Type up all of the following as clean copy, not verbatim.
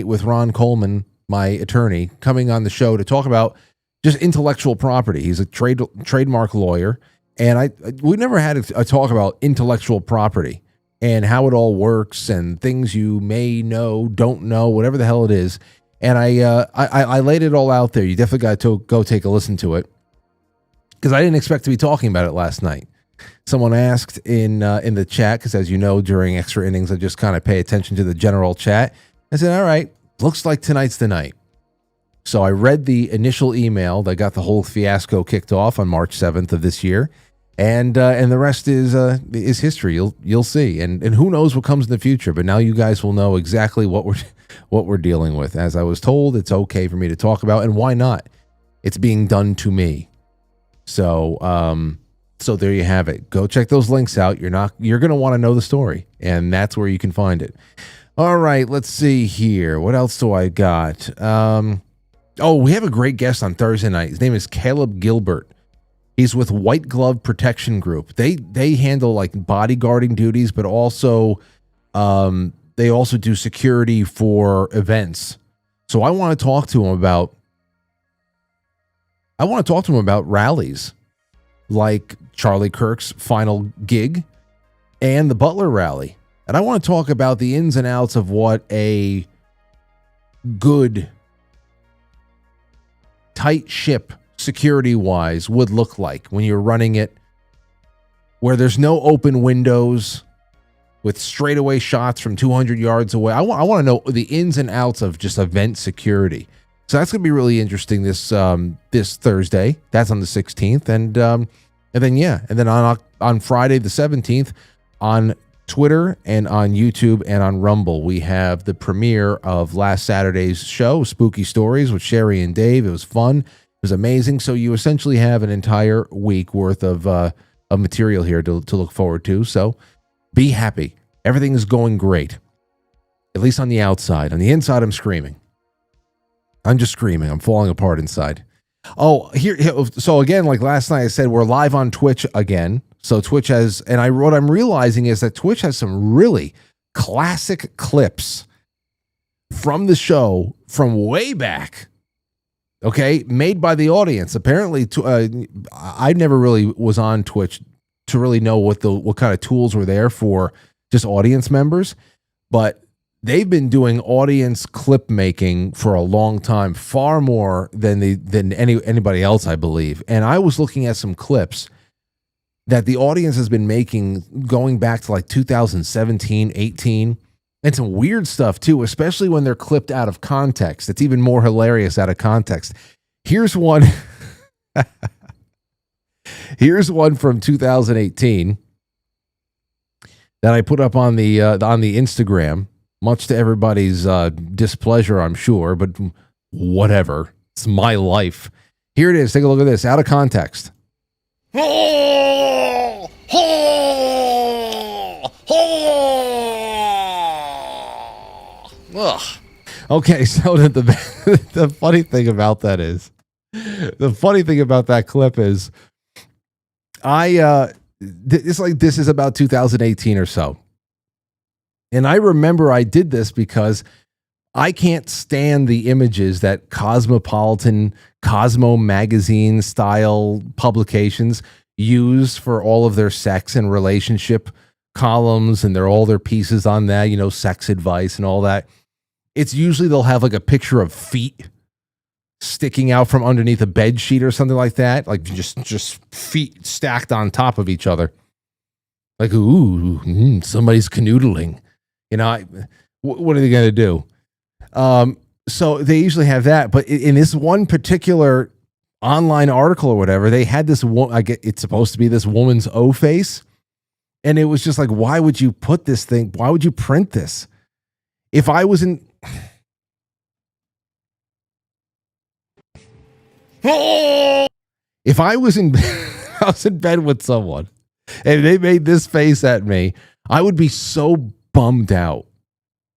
with Ron Coleman, my attorney, coming on the show to talk about just intellectual property. He's a trademark lawyer, and we never had a talk about intellectual property and how it all works and things you may know, don't know, whatever the hell it is. And I laid it all out there. You definitely got to go take a listen to it, because I didn't expect to be talking about it last night. Someone asked in the chat, because as you know, during extra innings, I just kind of pay attention to the general chat. I said, all right, looks like tonight's the night. So I read the initial email that got the whole fiasco kicked off on March 7th of this year. And the rest is history. You'll see. And who knows what comes in the future. But now you guys will know exactly what we're dealing with. As I was told, it's okay for me to talk about. And why not? It's being done to me. So so there you have it. Go check those links out. You're going to want to know the story, and that's where you can find it. All right, let's see here. What else do I got? We have a great guest on Thursday night. His name is Caleb Gilbert. He's with White Glove Protection Group. They handle like bodyguarding duties, but also they also do security for events. So I want to talk to him about rallies like Charlie Kirk's final gig and the Butler rally. And I want to talk about the ins and outs of what a good, tight ship security-wise would look like when you're running it, where there's no open windows with straightaway shots from 200 yards away. I want to know the ins and outs of just event security. So that's going to be really interesting this Thursday. That's on the 16th. And then on Friday the 17th, on Twitter and on YouTube and on Rumble, we have the premiere of last Saturday's show, Spooky Stories with Sherry and Dave. It was fun. It was amazing. So you essentially have an entire week worth of material here to look forward to. So be happy. Everything is going great, at least on the outside. On the inside, I'm screaming. I'm just screaming. I'm falling apart inside. Oh, here. So again, like last night I said, we're live on Twitch again. So Twitch has, and what I'm realizing is that Twitch has some really classic clips from the show from way back. Okay, made by the audience. Apparently, I never really was on Twitch to really know what kind of tools were there for just audience members, but they've been doing audience clip making for a long time, far more than anybody else, I believe. And I was looking at some clips that the audience has been making going back to like 2017, 18, and some weird stuff too, especially when they're clipped out of context. It's even more hilarious out of context. Here's one. Here's one from 2018 that I put up on the Instagram, much to everybody's displeasure, I'm sure, but whatever. It's my life. Here it is. Take a look at this. Out of context. Ugh. Okay, so the funny thing about that is, the funny thing about that clip is, it's like this is about 2018 or so. And I remember I did this because I can't stand the images that Cosmopolitan, Cosmo magazine style publications use for all of their sex and relationship columns, and all their pieces on that, sex advice and all that. It's usually they'll have like a picture of feet sticking out from underneath a bed sheet or something like that, like just feet stacked on top of each other. Like, ooh, somebody's canoodling. What are they going to do? So they usually have that, but in this one particular online article or whatever, they had this it's supposed to be this woman's O face, and it was just like, why would you put this thing? Why would you print this? If I was in I was in bed with someone and they made this face at me, I would be so bummed out.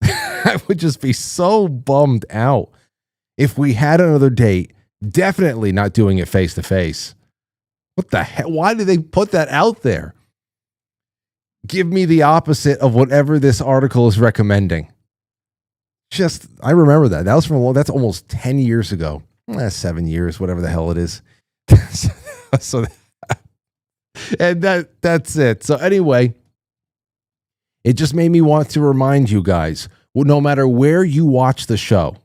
I would just be so bummed out. If we had another date, definitely not doing it face to face. What the hell? Why did they put that out there? Give me the opposite of whatever this article is recommending. Just, I remember that. That was that's almost 10 years ago. 7 years, whatever the hell it is. So, and that's it. So anyway, it just made me want to remind you guys, well, no matter where you watch the show,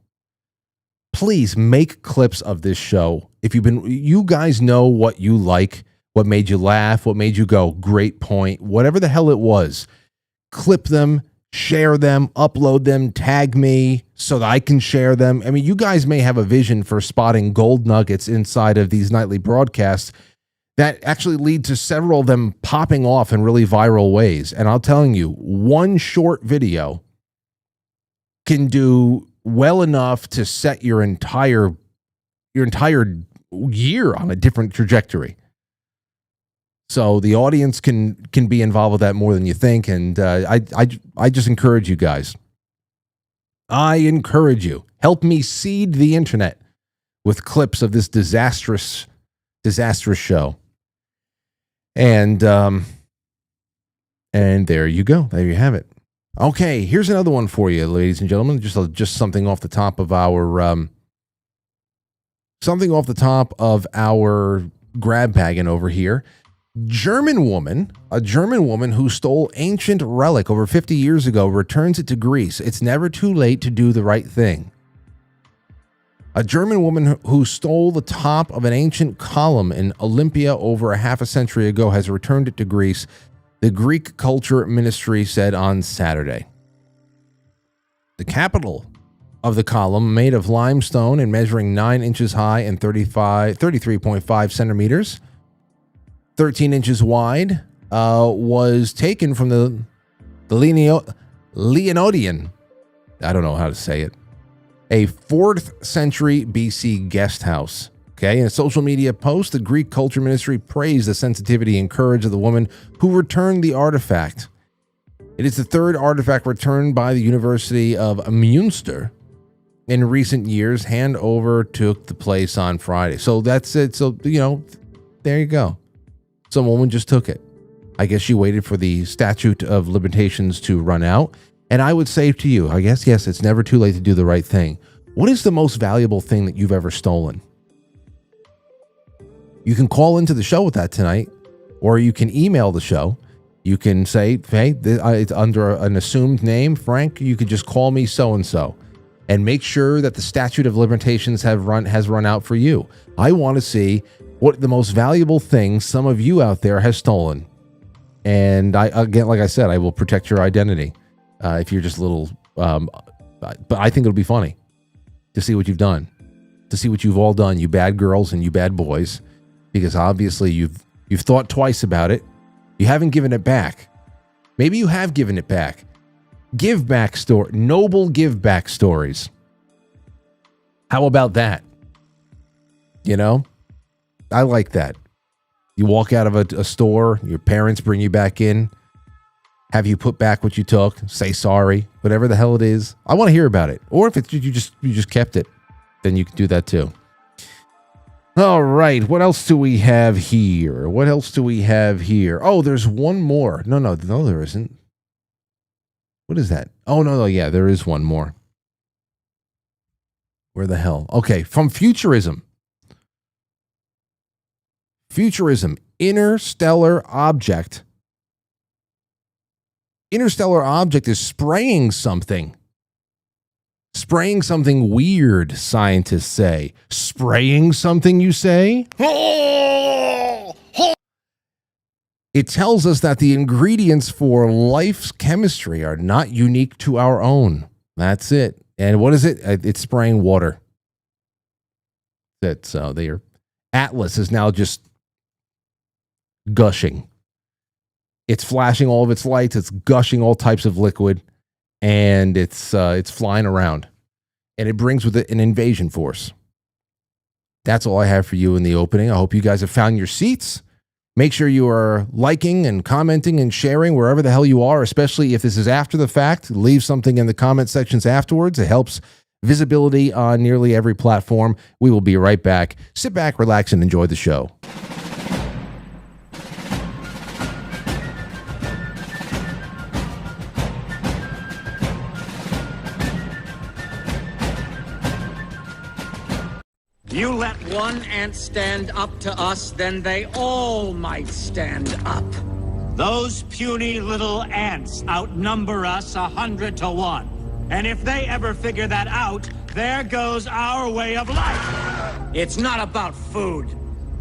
please make clips of this show. If you guys know what you like, what made you laugh, what made you go, great point, whatever the hell it was, clip them, share them, upload them, tag me so that I can share them. I mean, you guys may have a vision for spotting gold nuggets inside of these nightly broadcasts that actually lead to several of them popping off in really viral ways. And I'm telling you, one short video can do well enough to set your entire year on a different trajectory. So the audience can be involved with that more than you think. And I just encourage you guys. I encourage you. Help me seed the internet with clips of this disastrous show. And there you go. There you have it. Okay, here's another one for you, ladies and gentlemen. Just something off the top of our grab bagging over here. A German woman who stole ancient relic over 50 years ago returns it to Greece. It's never too late to do the right thing. A German woman who stole the top of an ancient column in Olympia over a half a century ago has returned it to Greece, the Greek Culture Ministry said on Saturday. The capital of the column, made of limestone and measuring 9 inches high and 33.5 centimeters, 13 inches wide, was taken from the Leonodian, I don't know how to say it, a 4th century BC guest house. Okay, in a social media post, the Greek Culture Ministry praised the sensitivity and courage of the woman who returned the artifact. It is the third artifact returned by the University of Münster in recent years. Handover took the place on Friday. So that's it. So, there you go. Some woman just took it. I guess she waited for the statute of limitations to run out. And I would say to you, I guess, yes, it's never too late to do the right thing. What is the most valuable thing that you've ever stolen? You can call into the show with that tonight, or you can email the show. You can say, hey, it's under an assumed name, Frank. You could just call me so-and-so and make sure that the statute of limitations has run out for you. I want to see what the most valuable thing some of you out there has stolen. And again, like I said, I will protect your identity if you're just a little, but I think it'll be funny to see what you've done, to see what you've all done, you bad girls and you bad boys. Because obviously you've thought twice about it. You haven't given it back. Maybe you have given it back. Noble give back stories. How about that? I like that. You walk out of a store, your parents bring you back in, have you put back what you took, say sorry, whatever the hell it is. I want to hear about it. Or if it's you just kept it, then you can do that too. All right, what else do we have here? Oh, there's one more. No, there isn't. What is that? Oh, no, yeah, there is one more. Where the hell? Okay, from Futurism. Interstellar object. Interstellar object is spraying something. Spraying something weird, scientists say. Spraying something, you say? It tells us that the ingredients for life's chemistry are not unique to our own. That's it. And what is it? It's spraying water. So their Atlas is now just gushing. It's flashing all of its lights. It's gushing all types of liquid. And it's flying around, and it brings with it an invasion force. That's all I have for you in the opening. I hope you guys have found your seats. Make sure you are liking and commenting and sharing wherever the hell you are, especially if this is after the fact. Leave something in the comment sections afterwards. It helps visibility on nearly every platform. We will be right back. Sit back, relax, and enjoy the show. You let one ant stand up to us, then they all might stand up. Those puny little ants outnumber us 100 to 1. And if they ever figure that out, there goes our way of life. It's not about food.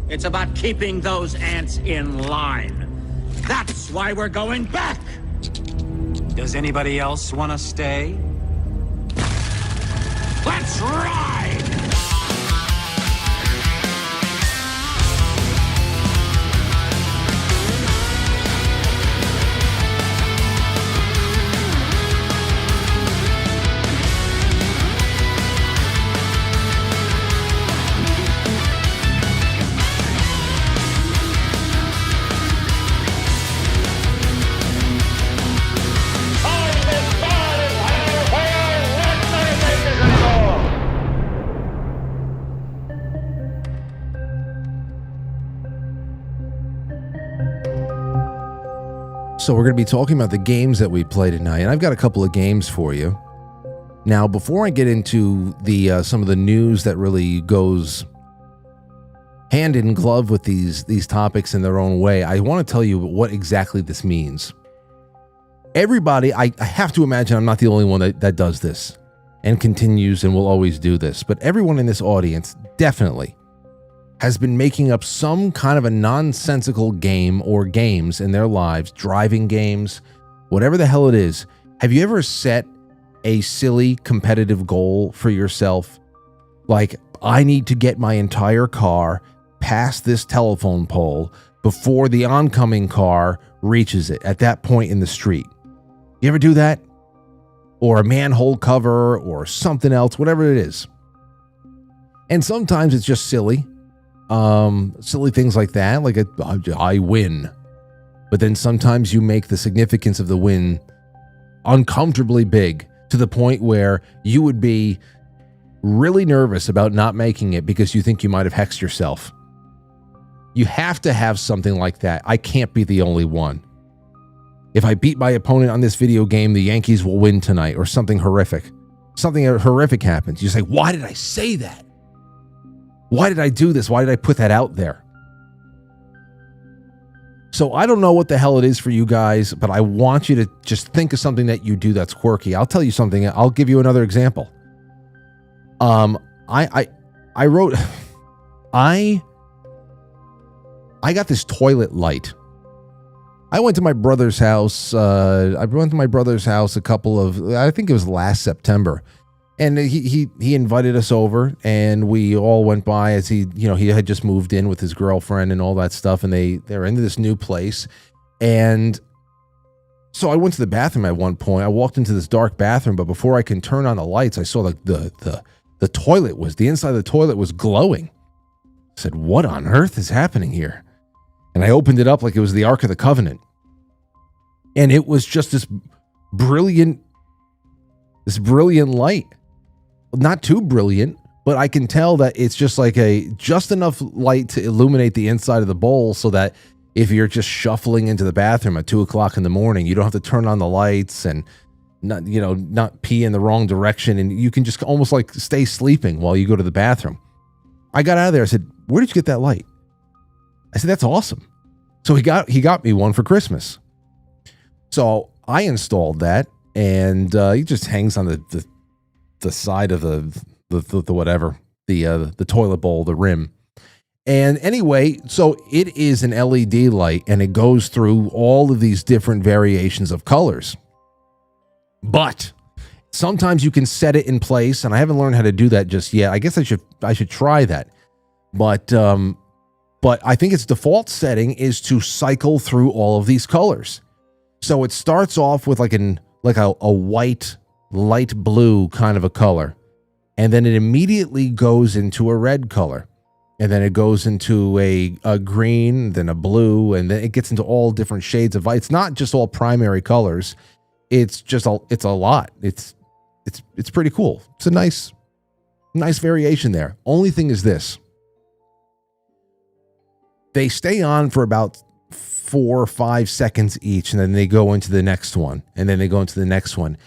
It's about keeping those ants in line. That's why we're going back. Does anybody else want to stay? Let's ride! So we're going to be talking about the games that we play tonight, and I've got a couple of games for you. Now, before I get into the some of the news that really goes hand in glove with these topics in their own way, I want to tell you what exactly this means. Everybody, I have to imagine I'm not the only one that does this and continues and will always do this, but everyone in this audience definitely has been making up some kind of a nonsensical game or games in their lives, driving games, whatever the hell it is. Have you ever set a silly competitive goal for yourself? Like, I need to get my entire car past this telephone pole before the oncoming car reaches it at that point in the street. You ever do that? Or a manhole cover or something else, whatever it is. And sometimes it's just silly. Silly things like that, like I win. But then sometimes you make the significance of the win uncomfortably big to the point where you would be really nervous about not making it because you think you might have hexed yourself. You have to have something like that. I can't be the only one. If I beat my opponent on this video game, the Yankees will win tonight, or something horrific. Something horrific happens. You say, why did I say that? Why did I do this? Why did I put that out there? So I don't know what the hell it is for you guys, but I want you to just think of something that you do that's quirky. I'll tell you something. I'll give you another example. I wrote, I got this toilet light. I went to my brother's house. I think it was last September. And he invited us over, and we all went by as he had just moved in with his girlfriend and all that stuff, and they're into this new place. And so I went to the bathroom at one point. I walked into this dark bathroom, but before I can turn on the lights, I saw the toilet was, the inside of the toilet was glowing. I said, what on earth is happening here? And I opened it up like it was the Ark of the Covenant. And it was just this brilliant light. Not too brilliant, but I can tell that it's just like just enough light to illuminate the inside of the bowl so that if you're just shuffling into the bathroom at 2:00 in the morning, you don't have to turn on the lights and not pee in the wrong direction. And you can just almost like stay sleeping while you go to the bathroom. I got out of there. I said, where did you get that light? I said, that's awesome. So he got me one for Christmas. So I installed that, and he just hangs on the side of the whatever, the toilet bowl, the rim. And anyway, so it is an LED light, and it goes through all of these different variations of colors. But sometimes you can set it in place, and I haven't learned how to do that just yet. I guess I should try that. But I think its default setting is to cycle through all of these colors. So it starts off with like a white, light blue kind of a color, and then it immediately goes into a red color, and then it goes into a green, then a blue, and then it gets into all different shades of light. It's not just all primary colors. It's a lot. It's pretty cool. It's a nice variation there. Only thing is this: they stay on for about 4 or 5 seconds each, and then they go into the next one, and then they go into the next one.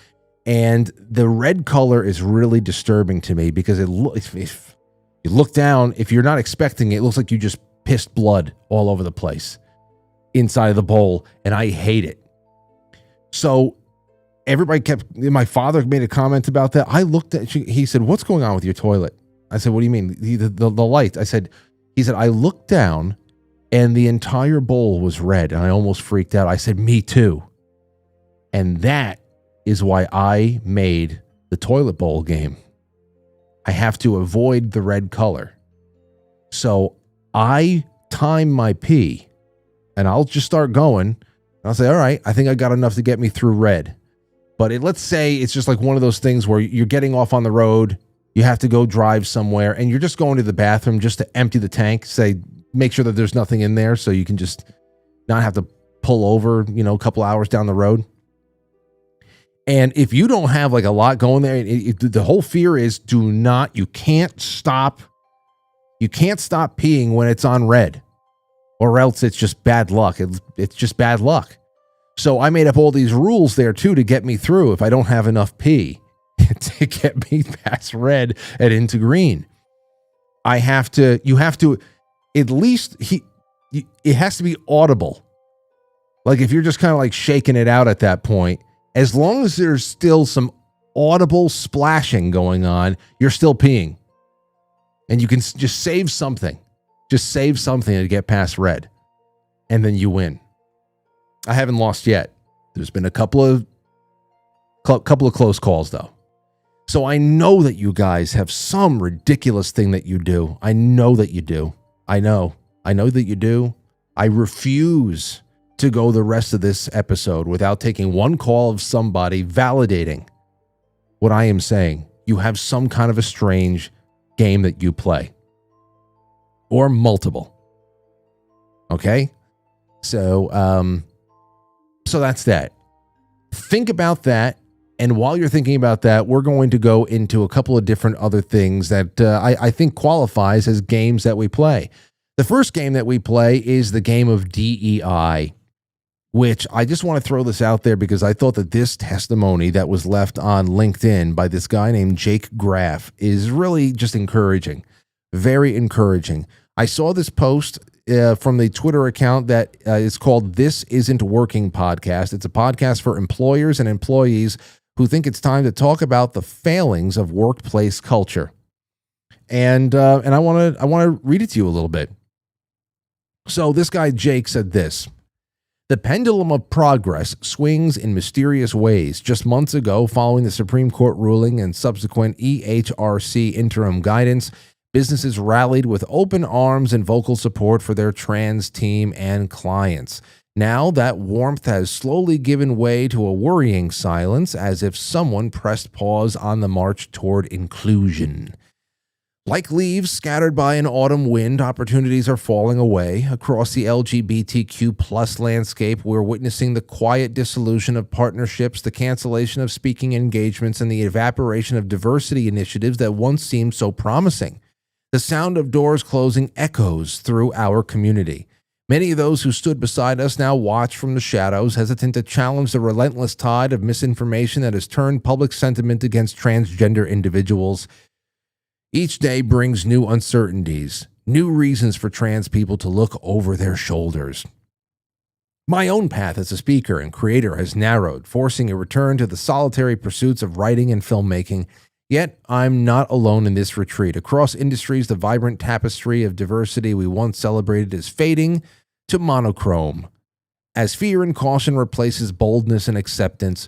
And the red color is really disturbing to me because it You look down, if you're not expecting it, it looks like you just pissed blood all over the place inside of the bowl, and I hate it. So my father made a comment about that. I looked at, he said, "What's going on with your toilet?" I said, "What do you mean?" The light. He said, "I looked down and the entire bowl was red, and I almost freaked out." I said, "Me too." And that is why I made the toilet bowl game. I have to avoid the red color. So I time my pee, and I'll just start going. And I'll say, all right, I think I got enough to get me through red. But let's say it's just like one of those things where you're getting off on the road, you have to go drive somewhere, and you're just going to the bathroom just to empty the tank, make sure that there's nothing in there so you can just not have to pull over, a couple hours down the road. And if you don't have like a lot going there, the whole fear is you can't stop peeing when it's on red, or else it's just bad luck. It's just bad luck. So I made up all these rules there too to get me through if I don't have enough pee to get me past red and into green. You have to at least it has to be audible. Like if you're just kind of like shaking it out at that point, as long as there's still some audible splashing going on, you're still peeing. And you can just save something. Just save something to get past red. And then you win. I haven't lost yet. There's been a couple of close calls, though. So I know that you guys have some ridiculous thing that you do. I know that you do. I know that you do. I refuse to go the rest of this episode without taking one call of somebody validating what I am saying. You have some kind of a strange game that you play, or multiple. Okay? So that's that. Think about that. And while you're thinking about that, we're going to go into a couple of different other things that I think qualifies as games that we play. The first game that we play is the game of DEI, which I just want to throw this out there because I thought that this testimony that was left on LinkedIn by this guy named Jake Graff is really just encouraging. Very encouraging. I saw this post from the Twitter account that is called This Isn't Working Podcast. It's a podcast for employers and employees who think it's time to talk about the failings of workplace culture. And I want to read it to you a little bit. So this guy Jake said this: "The pendulum of progress swings in mysterious ways. Just months ago, following the Supreme Court ruling and subsequent EHRC interim guidance, businesses rallied with open arms and vocal support for their trans team and clients. Now that warmth has slowly given way to a worrying silence, as if someone pressed pause on the march toward inclusion. Like leaves scattered by an autumn wind, opportunities are falling away. Across the LGBTQ plus landscape, we're witnessing the quiet dissolution of partnerships, the cancellation of speaking engagements, and the evaporation of diversity initiatives that once seemed so promising. The sound of doors closing echoes through our community. Many of those who stood beside us now watch from the shadows, hesitant to challenge the relentless tide of misinformation that has turned public sentiment against transgender individuals. Each day brings new uncertainties, new reasons for trans people to look over their shoulders. My own path as a speaker and creator has narrowed, forcing a return to the solitary pursuits of writing and filmmaking. Yet I'm not alone in this retreat. Across industries, the vibrant tapestry of diversity we once celebrated is fading to monochrome, as fear and caution replaces boldness and acceptance.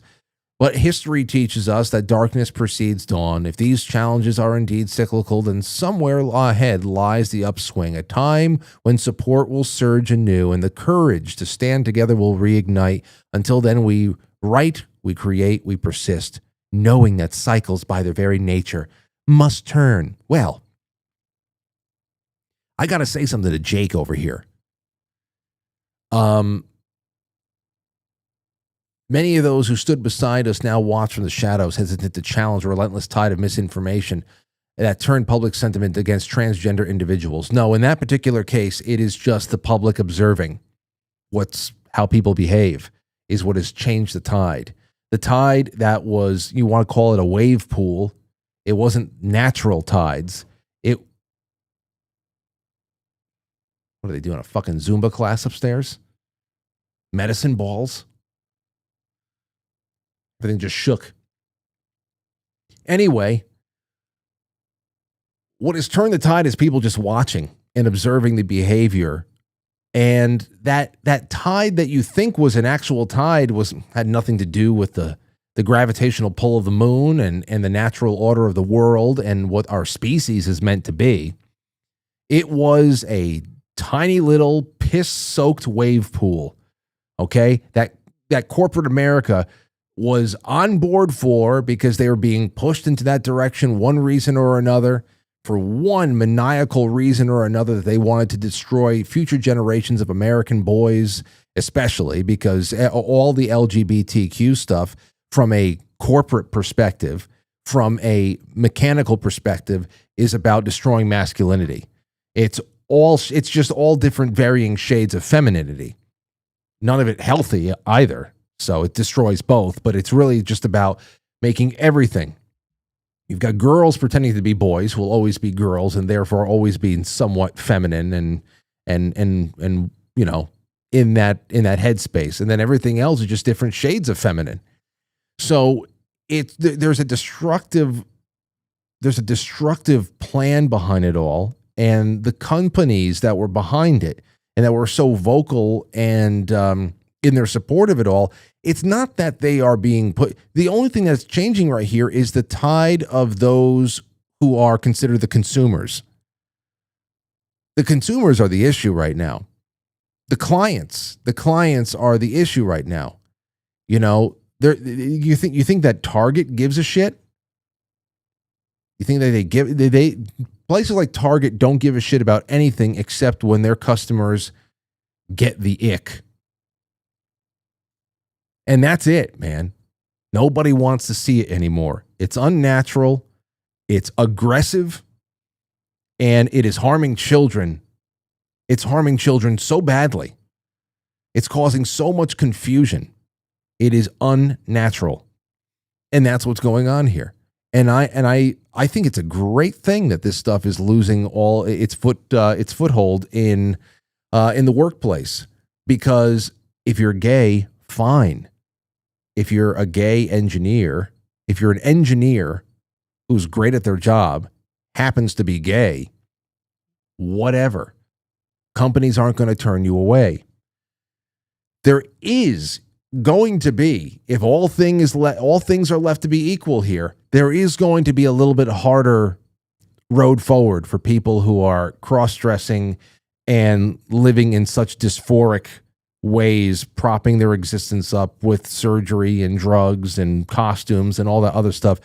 But history teaches us that darkness precedes dawn. If these challenges are indeed cyclical, then somewhere ahead lies the upswing, a time when support will surge anew and the courage to stand together will reignite. Until then, we write, we create, we persist, knowing that cycles by their very nature must turn. Well, I got to say something to Jake over here. Many of those who stood beside us now watch from the shadows, hesitant to challenge a relentless tide of misinformation that turned public sentiment against transgender individuals. No, in that particular case, it is just the public observing how people behave is what has changed the tide. The tide that was, you want to call it a wave pool, it wasn't natural tides. What are they doing? A fucking Zumba class upstairs? Medicine balls? Everything just shook. Anyway, what has turned the tide is people just watching and observing the behavior. And that tide that you think was an actual tide had nothing to do with the gravitational pull of the moon and the natural order of the world and what our species is meant to be. It was a tiny little piss-soaked wave pool, okay, that corporate America was on board for because they were being pushed into that direction, one reason or another, for one maniacal reason or another, that they wanted to destroy future generations of American boys, especially because all the LGBTQ stuff from a corporate perspective, from a mechanical perspective, is about destroying masculinity. It's just all different varying shades of femininity. None of it healthy either. So it destroys both, but it's really just about making everything. You've got girls pretending to be boys who will always be girls and therefore always being somewhat feminine and you know, in that headspace. And then everything else is just different shades of feminine. So there's a destructive plan behind it all. And the companies that were behind it and that were so vocal and in their support of it all, it's not that they are being put. The only thing that's changing right here is the tide of those who are considered the consumers. The consumers are the issue right now. The clients are the issue right now. You know, you think that Target gives a shit? You think that they places like Target don't give a shit about anything except when their customers get the ick. And that's it, man. Nobody wants to see it anymore. It's unnatural. It's aggressive. And it is harming children. It's harming children so badly. It's causing so much confusion. It is unnatural. And that's what's going on here. And I think it's a great thing that this stuff is losing all its foothold in the workplace. Because if you're gay, fine. If you're a gay engineer, if you're an engineer who's great at their job, happens to be gay, whatever. Companies aren't going to turn you away. There is going to be, if all things are left to be equal here, there is going to be a little bit harder road forward for people who are cross-dressing and living in such dysphoric ways, propping their existence up with surgery and drugs and costumes and all that other stuff.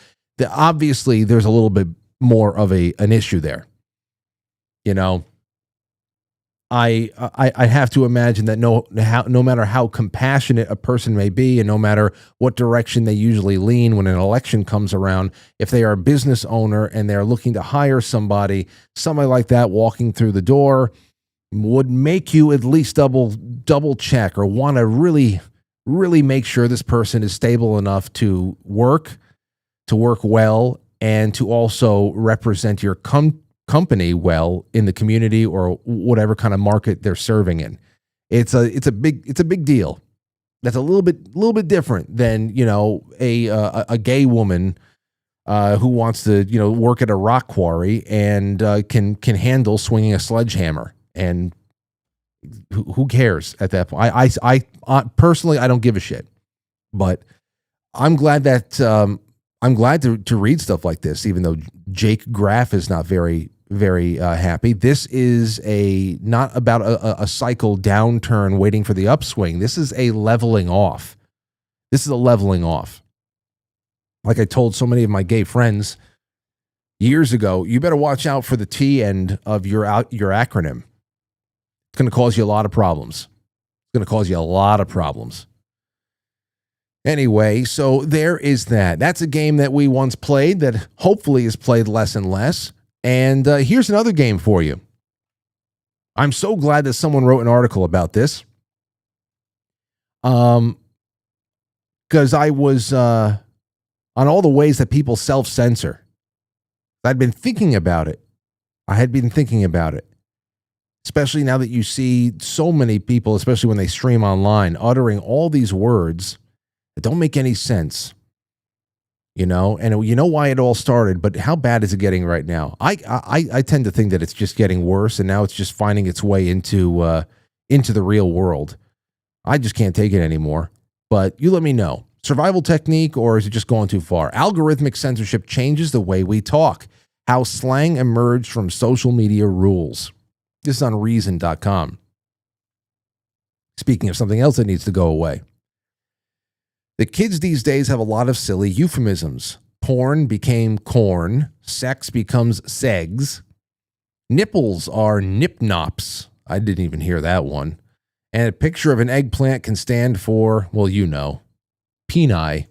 Obviously, there's a little bit more of an issue there. You know, I have to imagine that no matter how compassionate a person may be, and no matter what direction they usually lean when an election comes around, if they are a business owner and they're looking to hire somebody like that walking through the door would make you at least double check or want to really, really make sure this person is stable enough to work well, and to also represent your company well in the community or whatever kind of market they're serving in. It's a big deal. That's a little bit different than, you know, a gay woman who wants to, you know, work at a rock quarry and can handle swinging a sledgehammer. And who cares at that point? I personally, I don't give a shit. But I'm glad that I'm glad to read stuff like this, even though Jake Graff is not very happy. This is not about a cycle downturn waiting for the upswing. This is a leveling off. Like I told so many of my gay friends years ago, you better watch out for the T end of your acronym. It's going to cause you a lot of problems. Anyway, so there is that. That's a game that we once played that hopefully is played less and less. And here's another game for you. I'm so glad that someone wrote an article about this. Because I was on all the ways that people self-censor. I'd been thinking about it. especially now that you see so many people, especially when they stream online, uttering all these words that don't make any sense. And you know why it all started, but how bad is it getting right now? I tend to think that it's just getting worse, and now it's just finding its way into the real world. I just can't take it anymore. But you let me know. Survival technique, or is it just going too far? Algorithmic censorship changes the way we talk. How slang emerged from social media rules. This is on Reason.com. Speaking of something else that needs to go away. The kids these days have a lot of silly euphemisms. Porn became corn. Sex becomes segs. Nipples are nip-nops. I didn't even hear that one. And a picture of an eggplant can stand for, well, peni.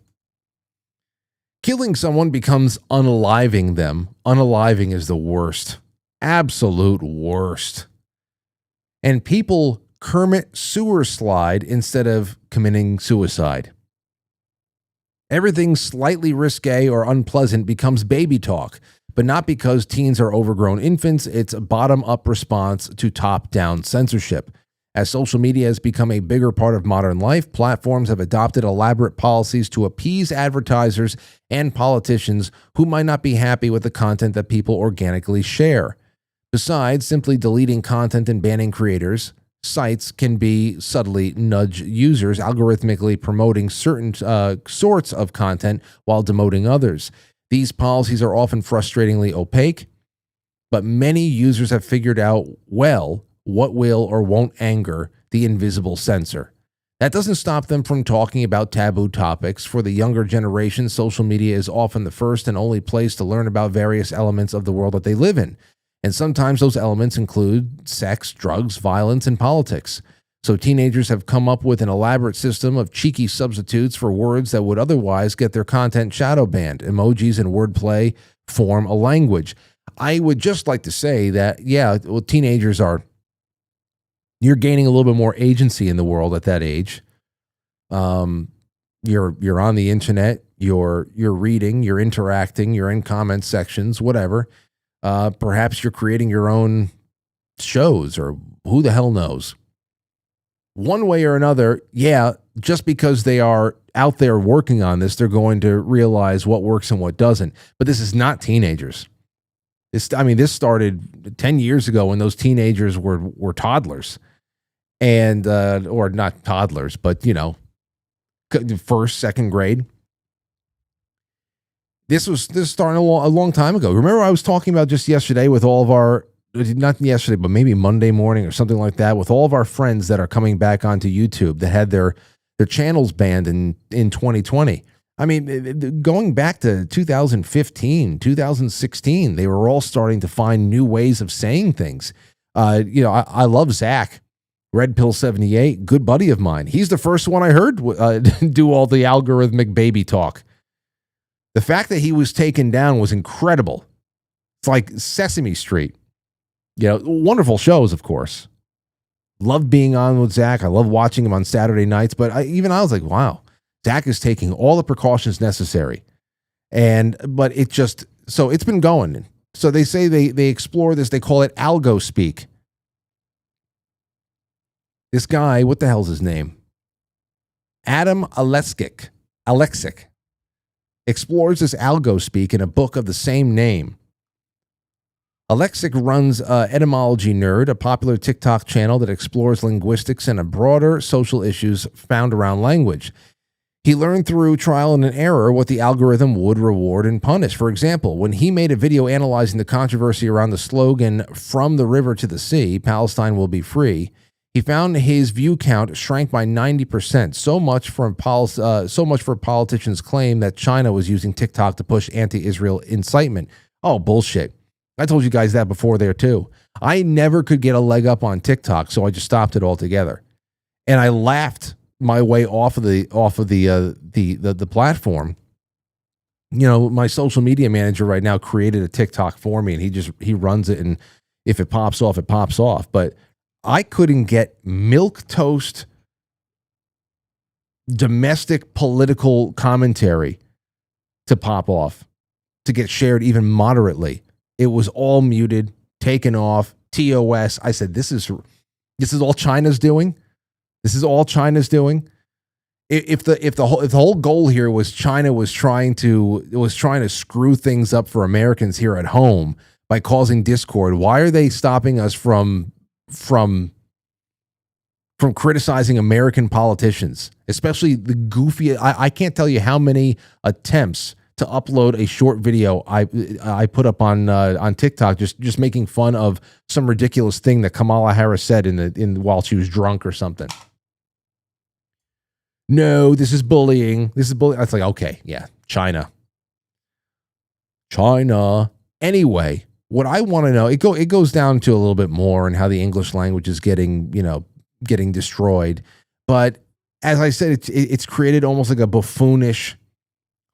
Killing someone becomes unaliving them. Unaliving is the worst. Absolute worst. And people Kermit sewer slide instead of committing suicide. Everything slightly risque or unpleasant becomes baby talk, but not because teens are overgrown infants. It's a bottom-up response to top-down censorship. As social media has become a bigger part of modern life, platforms have adopted elaborate policies to appease advertisers and politicians who might not be happy with the content that people organically share. Besides simply deleting content and banning creators, sites can be subtly nudge users, algorithmically promoting certain sorts of content while demoting others. These policies are often frustratingly opaque, but many users have figured out well what will or won't anger the invisible censor. That doesn't stop them from talking about taboo topics. For the younger generation, social media is often the first and only place to learn about various elements of the world that they live in. And sometimes those elements include sex, drugs, violence, and politics. So teenagers have come up with an elaborate system of cheeky substitutes for words that would otherwise get their content shadow banned. Emojis and wordplay form a language. I would just like to say that, teenagers you're gaining a little bit more agency in the world at that age. You're on the internet, you're reading, you're interacting, you're in comment sections, whatever. Perhaps you're creating your own shows, or who the hell knows. One way or another, just because they are out there working on this, they're going to realize what works and what doesn't. But this is not teenagers. This started 10 years ago when those teenagers were toddlers. And, or not toddlers, but, first, second grade. This started a long time ago. Remember, I was talking about just yesterday with all of our, not yesterday, but maybe Monday morning or something like that, with all of our friends that are coming back onto YouTube that had their channels banned in 2020. I mean, going back to 2015, 2016, they were all starting to find new ways of saying things. I love Zach, Red Pill 78, good buddy of mine. He's the first one I heard do all the algorithmic baby talk. The fact that he was taken down was incredible. It's like Sesame Street. Wonderful shows, of course. Loved being on with Zach. I love watching him on Saturday nights. But I was like, wow, Zach is taking all the precautions necessary. But it's been going. So they say they explore this. They call it algo speak. This guy, what the hell's his name? Adam Alexic explores this algo speak in a book of the same name. Alexic runs Etymology Nerd, a popular TikTok channel that explores linguistics and broader social issues found around language. He learned through trial and error what the algorithm would reward and punish. For example, when he made a video analyzing the controversy around the slogan, "From the river to the sea, Palestine will be free," he found his view count shrank by 90%. So much for politicians' claim that China was using TikTok to push anti-Israel incitement. Oh, bullshit. I told you guys that before there too. I never could get a leg up on TikTok, so I just stopped it altogether. And I laughed my way off of the platform. My social media manager right now created a TikTok for me, and he runs it, and if it pops off, it pops off. But I couldn't get milquetoast domestic political commentary to pop off, to get shared even moderately. It was all muted, taken off, TOS. I said, this is all China's doing. This is all China's doing. If the whole goal here was China was trying to screw things up for Americans here at home by causing discord, why are they stopping us from criticizing American politicians, especially the goofy? I can't tell you how many attempts to upload a short video I put up on TikTok, just making fun of some ridiculous thing that Kamala Harris said while she was drunk or something. No, this is bullying. This is bullying. It's like, okay, yeah, China. Anyway, what I want to know, it goes down to a little bit more and how the English language is getting destroyed. But as I said, it's created almost like a buffoonish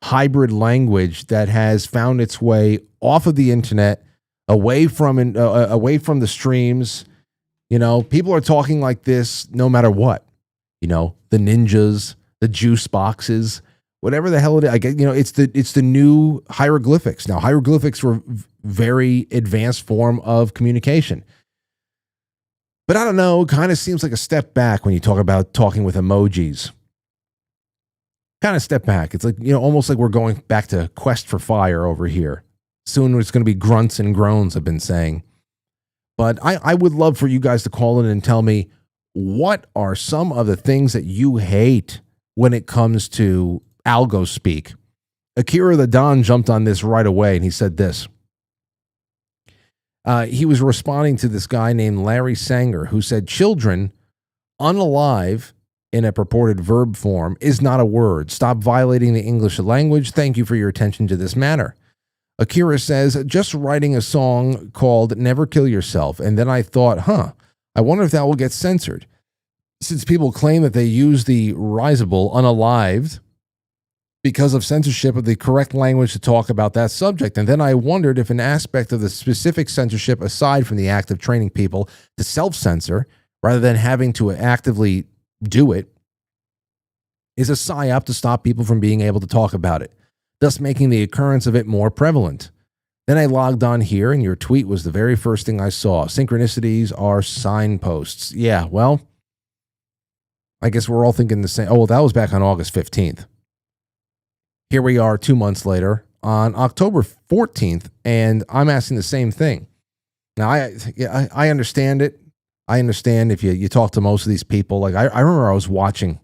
hybrid language that has found its way off of the internet, away from the streams. People are talking like this no matter what. The ninjas, the juice boxes, whatever the hell it is. I get, it's the new hieroglyphics. Now, hieroglyphics were very advanced form of communication. But I don't know, it kind of seems like a step back when you talk about talking with emojis. Kind of step back. It's like, almost like we're going back to Quest for Fire over here. Soon it's going to be grunts and groans, I've been saying. But I would love for you guys to call in and tell me, what are some of the things that you hate when it comes to algo speak? Akira the Don jumped on this right away, and he said this. He was responding to this guy named Larry Sanger, who said, children, unalive in a purported verb form is not a word. Stop violating the English language. Thank you for your attention to this matter. Akira says, just writing a song called Never Kill Yourself. And then I thought, I wonder if that will get censored. Since people claim that they use the risible unalived because of censorship of the correct language to talk about that subject. And then I wondered if an aspect of the specific censorship, aside from the act of training people to self-censor, rather than having to actively do it, is a psyop to stop people from being able to talk about it, thus making the occurrence of it more prevalent. Then I logged on here, and your tweet was the very first thing I saw. Synchronicities are signposts. Yeah, well, I guess we're all thinking the same. Oh, well, that was back on August 15th. Here we are 2 months later on October 14th, and I'm asking the same thing. Now, I understand it. I understand if you talk to most of these people. Like, I remember I was watching.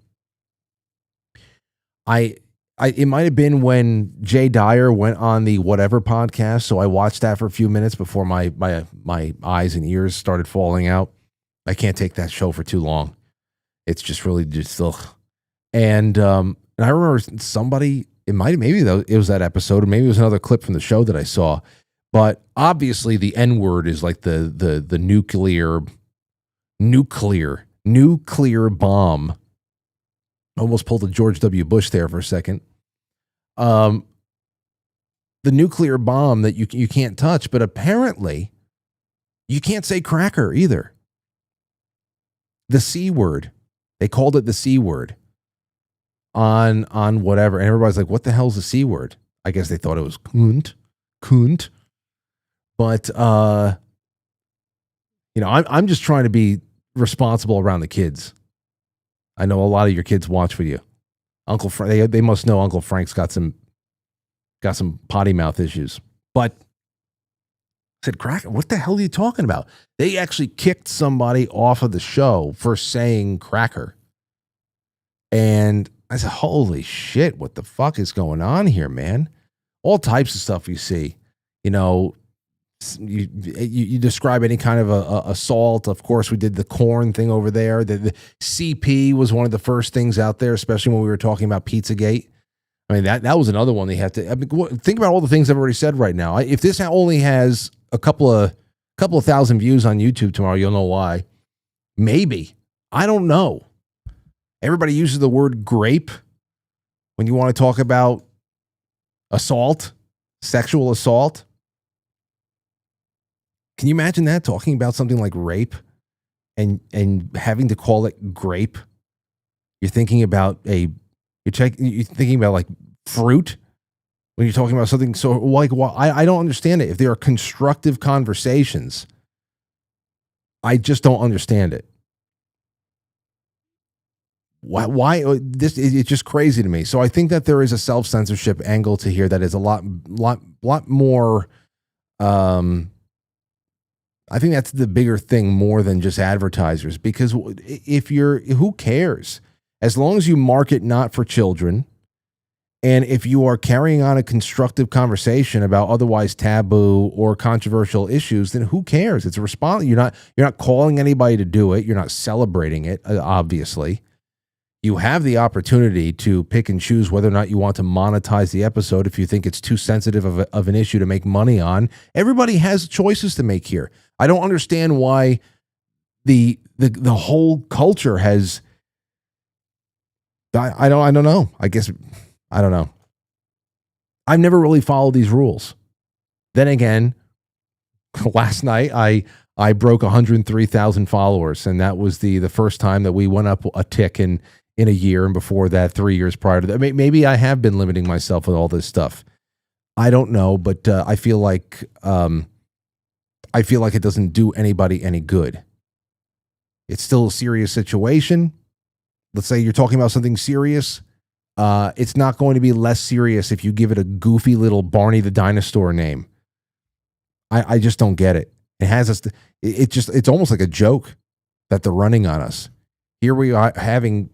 It might have been when Jay Dyer went on the Whatever podcast, so I watched that for a few minutes before my eyes and ears started falling out. I can't take that show for too long. It's just really just ugh. And I remember somebody, maybe it was that episode, or maybe it was another clip from the show that I saw. But obviously the N-word is like the nuclear bomb. Almost pulled a George W. Bush there for a second. The nuclear bomb that you can't touch, but apparently you can't say cracker either. The C word. They called it the C word on whatever. And everybody's like, what the hell's the C word? I guess they thought it was kunt. But, I'm just trying to be responsible around the kids. I know a lot of your kids watch with you. Uncle Frank, they must know Uncle Frank's got some potty mouth issues. But I said, cracker, what the hell are you talking about? They actually kicked somebody off of the show for saying cracker. And I said, holy shit, what the fuck is going on here, man? All types of stuff you see. You describe any kind of a assault. Of course, we did the corn thing over there. The CP was one of the first things out there, especially when we were talking about Pizzagate. I mean, that was another one they had to. Think about all the things I've already said right now. If this only has a couple of thousand views on YouTube tomorrow, you'll know why. Maybe. I don't know. Everybody uses the word grape when you want to talk about assault, sexual assault. Can you imagine that, talking about something like rape and having to call it grape? You're thinking about like fruit when you're talking about something. So like, I don't understand it. If there are constructive conversations, I just don't understand it. Why this? It's just crazy to me. So I think that there is a self-censorship angle to here that is a lot more. I think that's the bigger thing more than just advertisers, because who cares? As long as you market not for children, and if you are carrying on a constructive conversation about otherwise taboo or controversial issues, then who cares? It's a response. You're not calling anybody to do it. You're not celebrating it, obviously. You have the opportunity to pick and choose whether or not you want to monetize the episode if you think it's too sensitive of an issue to make money on. Everybody has choices to make here. I don't understand why the whole culture has. I don't know. I guess I don't know. I've never really followed these rules. Then again, last night I broke 103,000 followers, and that was the first time that we went up a tick in a year, and before that 3 years prior to that. Maybe I have been limiting myself with all this stuff. I don't know, but I feel like it doesn't do anybody any good. It's still a serious situation. Let's say you're talking about something serious. It's not going to be less serious if you give it a goofy little Barney the Dinosaur name. I just don't get it. It has us. It's almost like a joke that they're running on us. Here we are having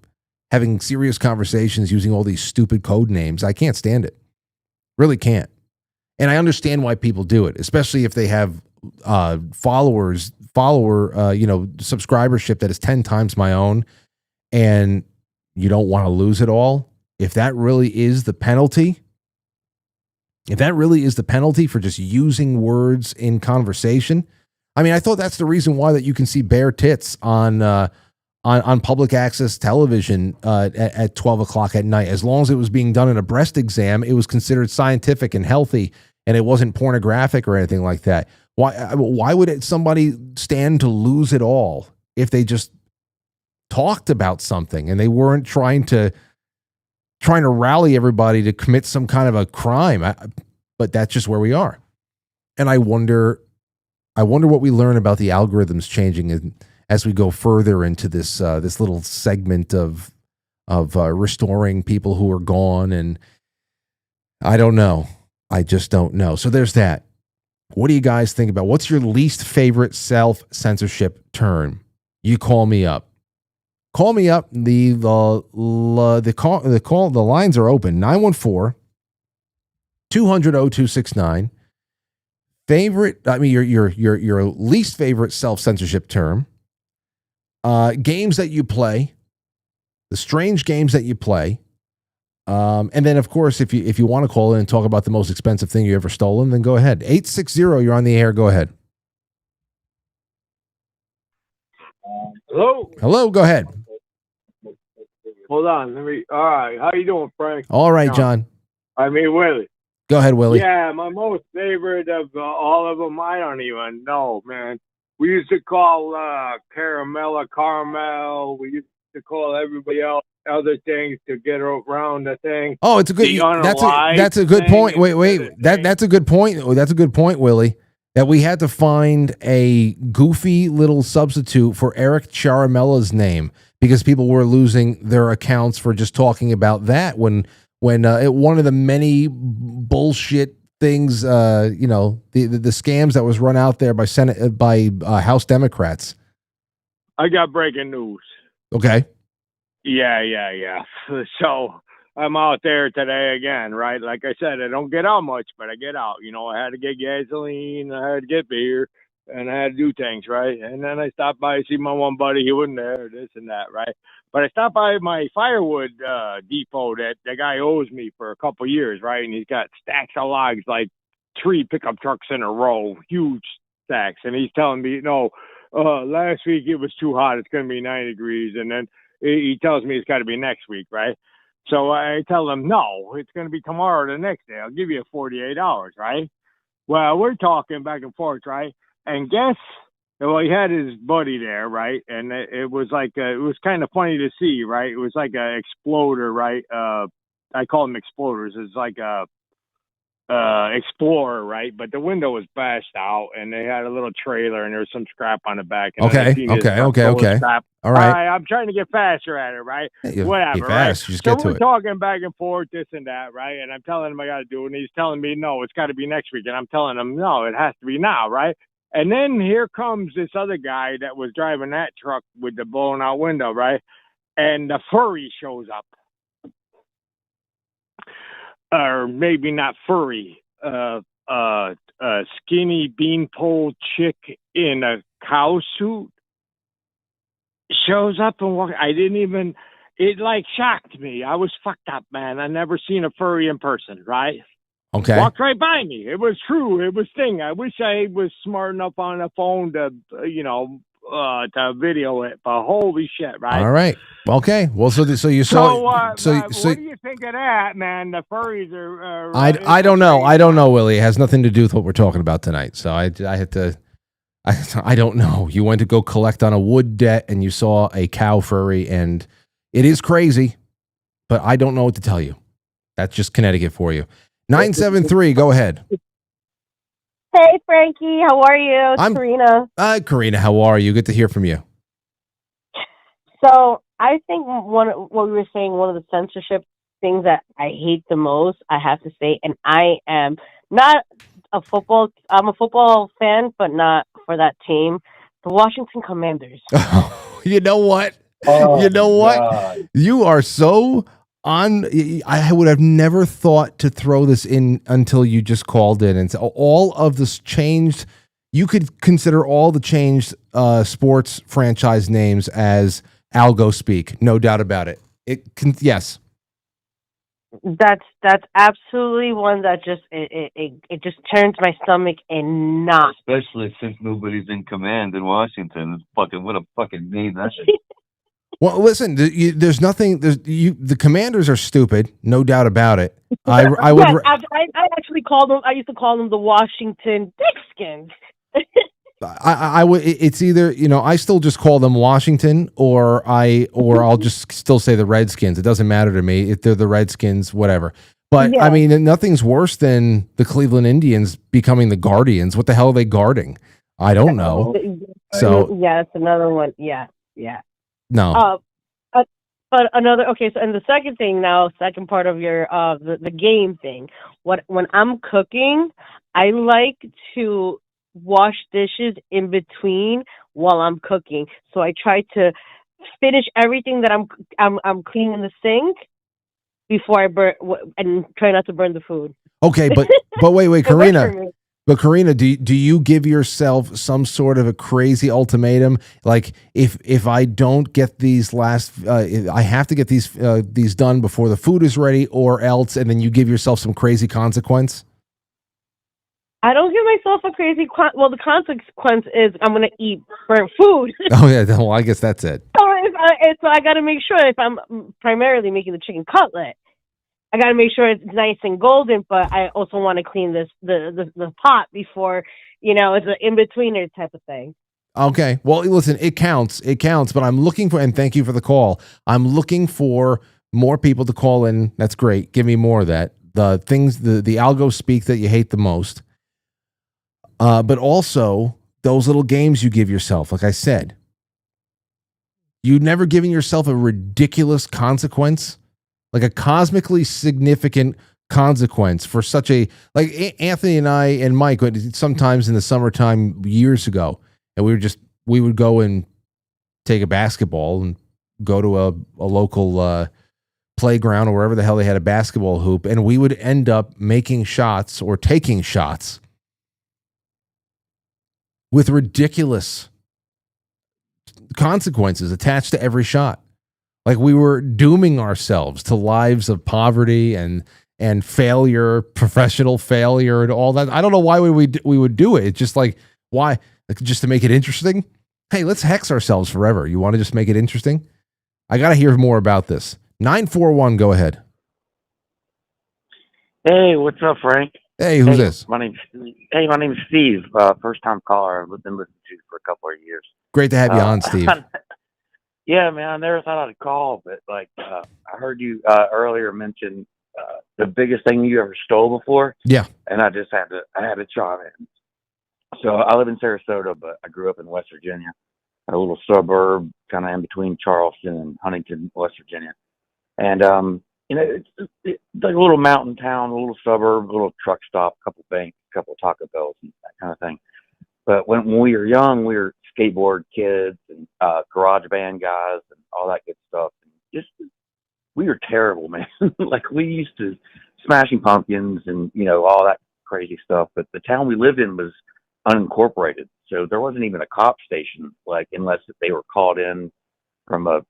serious conversations using all these stupid code names. I can't stand it. Really can't. And I understand why people do it, especially if they have subscribership that is 10 times my own, and you don't want to lose it all. If that really is the penalty, for just using words in conversation, I mean, I thought that's the reason why that you can see bare tits on public access television at 12 o'clock at night. As long as it was being done in a breast exam, it was considered scientific and healthy, and it wasn't pornographic or anything like that. Why would somebody stand to lose it all if they just talked about something and they weren't trying to rally everybody to commit some kind of a crime? But that's just where we are. And I wonder what we learn about the algorithms changing as we go further into this little segment of restoring people who are gone. And I don't know. I just don't know. So there's that. What do you guys think about? What's your least favorite self-censorship term? You call me up. Call me up. The lines are open. 914-200-0269. Your least favorite self-censorship term. Games that you play, the strange games that you play. And then, of course, if you want to call in and talk about the most expensive thing you ever stolen, then go ahead. 860, you're on the air. Go ahead. Hello, go ahead. Hold on. All right. How you doing, Frank? All right, John. Willie. Go ahead, Willie. Yeah, my most favorite of all of them, I don't even know, man. We used to call Caramella Carmel. We used to call everybody else other things to get around the thing. Oh, it's a good. That's a good point. Wait. That's a good point. Oh, that's a good point, Willie. That we had to find a goofy little substitute for Eric Charamella's name because people were losing their accounts for just talking about that when one of the many bullshit things, the scams that was run out there by House Democrats. I got breaking news. Okay. Yeah. So I'm out there today again, right? Like I said, I don't get out much, but I get out. I had to get gasoline, I had to get beer, and I had to do things, right? And then I stopped by to see my one buddy. He wasn't there, this and that, right? But I stopped by my firewood depot that the guy owes me for a couple years, right? And he's got stacks of logs, like 3 pickup trucks in a row, huge stacks. And he's telling me, last week it was too hot. It's going to be 9 degrees. And then he tells me it's got to be next week, right? So I tell him, no, it's going to be tomorrow, the next day. I'll give you 48 hours, right? Well, we're talking back and forth, right? And he had his buddy there, right? And it was like, it was kind of funny to see, right? It was like a exploder, right? I call them exploders. It's like a Explorer, right? But the window was bashed out, and they had a little trailer, and there was some scrap on the back. And Okay. Scrap. All right. I'm trying to get faster at it, right? Hey, Whatever, be fast. right? You just So get to we're it. talking back and forth, this and that, right? And I'm telling him I got to do it, and he's telling me, no, it's got to be next week. And I'm telling him, no, it has to be now, right? And then here comes this other guy that was driving that truck with the blown out window, right? And the furry shows up. Or maybe not furry, skinny beanpole chick in a cow suit shows up and walks. I didn't even, it like shocked me. I was fucked up, man. I never seen a furry in person, right? Okay. Walked right by me. It was true. It was thing. I wish I was smart enough on the phone to, to video it, but holy shit, right? All right. Okay. Well, so you saw. What do you think of that, man? The furries are. I don't know. I don't know, Willie. It has nothing to do with what we're talking about tonight. So I had to. I don't know. You went to go collect on a wood debt, and you saw a cow furry, and it is crazy, but I don't know what to tell you. That's just Connecticut for you. 973. Go ahead. Hey, Frankie. How are you? It's Karina. Karina, how are you? Good to hear from you. So I think what we were saying, one of the censorship things that I hate the most, I have to say, and I am not I'm a football fan, but not for that team, the Washington Commanders. You know what? Oh, you know what? God. You are so on. I would have never thought to throw this in until you just called in and said all of this changed. You could consider all the changed sports franchise names as algo speak, no doubt about it. Yes. That's absolutely one that just it just turns my stomach in knots. Especially since nobody's in command in Washington. It's fucking what a fucking name that is. Well, listen. There's nothing. The Commanders are stupid, no doubt about it. I would. Yes, I actually called them. I used to call them the Washington Redskins. I would. It's either I still just call them Washington, or I'll just still say the Redskins. It doesn't matter to me if they're the Redskins, whatever. But Yeah. I mean, nothing's worse than the Cleveland Indians becoming the Guardians. What the hell are they guarding? I don't know. So yeah, that's another one. Yeah. no. But another so and the second thing now, second part of your the game thing. When I'm cooking, I like to wash dishes in between while I'm cooking. So I try to finish everything that I'm cleaning in the sink before I burn and try not to burn the food. Okay, but wait, Karina. But Karina, do you give yourself some sort of a crazy ultimatum? Like if I don't get these I have to get these done before the food is ready, or else, and then you give yourself some crazy consequence? I don't give myself a crazy the consequence is I'm going to eat burnt food. Oh yeah, well I guess that's it. So I got to make sure if I'm primarily making the chicken cutlet, I got to make sure it's nice and golden, but I also want to clean the pot before, it's an in-betweener type of thing. Okay. Well, listen, it counts, but I'm looking for, and thank you for the call. I'm looking for more people to call in. That's great. Give me more of that. The things, the algo speak that you hate the most. But also those little games you give yourself. Like I said, you've never given yourself a ridiculous consequence. Like a cosmically significant consequence for such a, like Anthony and I and Mike would sometimes in the summertime years ago, and we would go and take a basketball and go to a local playground or wherever the hell they had a basketball hoop, and we would end up making shots or taking shots with ridiculous consequences attached to every shot. Like we were dooming ourselves to lives of poverty and failure, professional failure, and all that. I don't know why we would do it. It's just like, why? Like, just to make it interesting? Hey, let's hex ourselves forever. You want to just make it interesting? I got to hear more about this. 941, go ahead. Hey, what's up, Frank? Hey, who's this? My name's Steve. First time caller. I've been listening to you for a couple of years. Great to have you on, Steve. Yeah, man. I never thought I'd call, but I heard you earlier mention the biggest thing you ever stole before. Yeah. And I had to try it. So I live in Sarasota, but I grew up in West Virginia, a little suburb kind of in between Charleston and Huntington, West Virginia. And, it's like a little mountain town, a little suburb, a little truck stop, a couple banks, a couple Taco Bells, and that kind of thing. But when we were young, we were skateboard kids and garage band guys and all that good stuff. And we were terrible, man. Like, we used to smashing pumpkins and, all that crazy stuff. But the town we lived in was unincorporated. So there wasn't even a cop station, like, unless they were called in from a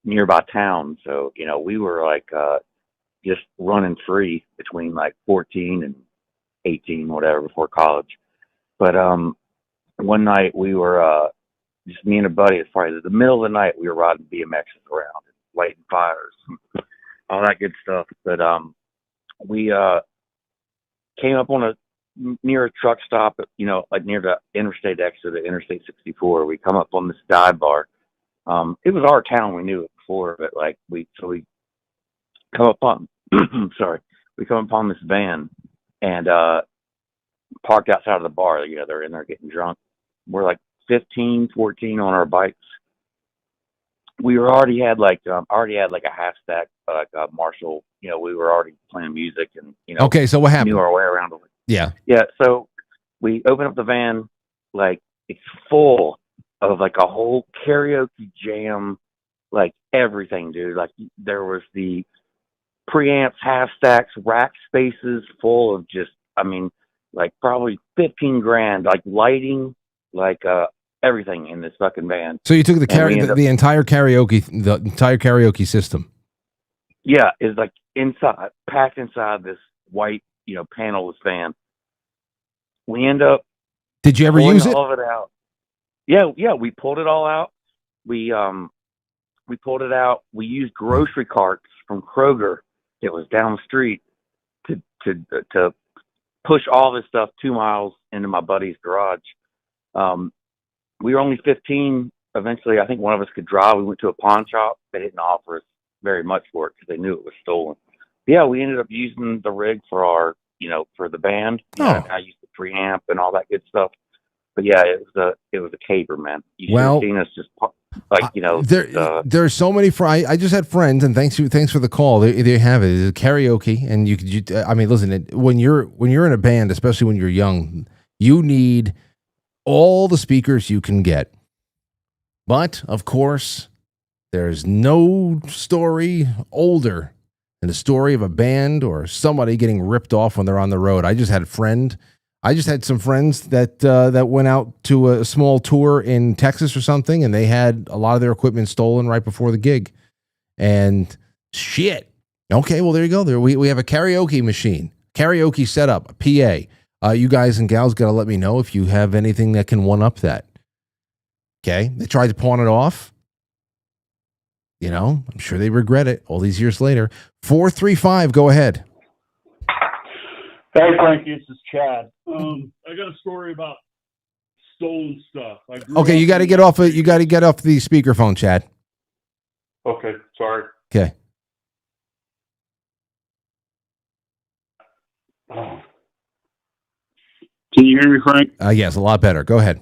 nearby town. So, we were like just running free between like 14 and 18, whatever, before college. But one night we were just me and a buddy. It's probably the middle of the night. We were riding BMXs around and lighting fires, all that good stuff. But we came up on near a truck stop, like near the interstate exit of Interstate 64. We come up on this dive bar. It was our town. We knew it before, but like we come upon, we come upon this van and parked outside of the bar. They're in there getting drunk. We're like 15, 14 on our bikes. We already had like a half stack, like a Marshall. We were already playing music and Okay, so what happened? Knew our way around. Yeah. So we open up the van, like it's full of like a whole karaoke jam, like everything, dude. Like there was the preamps, half stacks, rack spaces full of just, like probably 15 grand, like lighting, like everything in this fucking van. So you took the entire karaoke system. Yeah, it's like packed inside this white, panelless van. We end up. Did you ever use it? All of it out. Yeah, we pulled it all out. We pulled it out. We used grocery carts from Kroger that was down the street to push all this stuff 2 miles into my buddy's garage. We were only 15. Eventually, I think one of us could drive. We went to a pawn shop. They didn't offer us very much for it because they knew it was stolen. Yeah, we ended up using the rig for our, for the band. I used the preamp and all that good stuff. But yeah, it was a caper, man. You should have seen us just like, there's so many. I just had friends, and thanks for the call. They have it. It's karaoke, and listen. When you're in a band, especially when you're young, you need all the speakers you can get. But of course, there's no story older than the story of a band or somebody getting ripped off when they're on the road. I just had some friends that went out to a small tour in Texas or something, and they had a lot of their equipment stolen right before the gig. And shit. Okay, well, there you go. There we have a karaoke machine, karaoke setup, a PA. You guys and gals got to let me know if you have anything that can one up that. Okay, they tried to pawn it off. I'm sure they regret it all these years later. 435, go ahead. Hey, Frankie, this is Chad. I got a story about stolen stuff. Okay, you got to get off. You got to get off the speakerphone, Chad. Okay, sorry. Okay. Oh. Can you hear me, Frank? Yes, a lot better. Go ahead.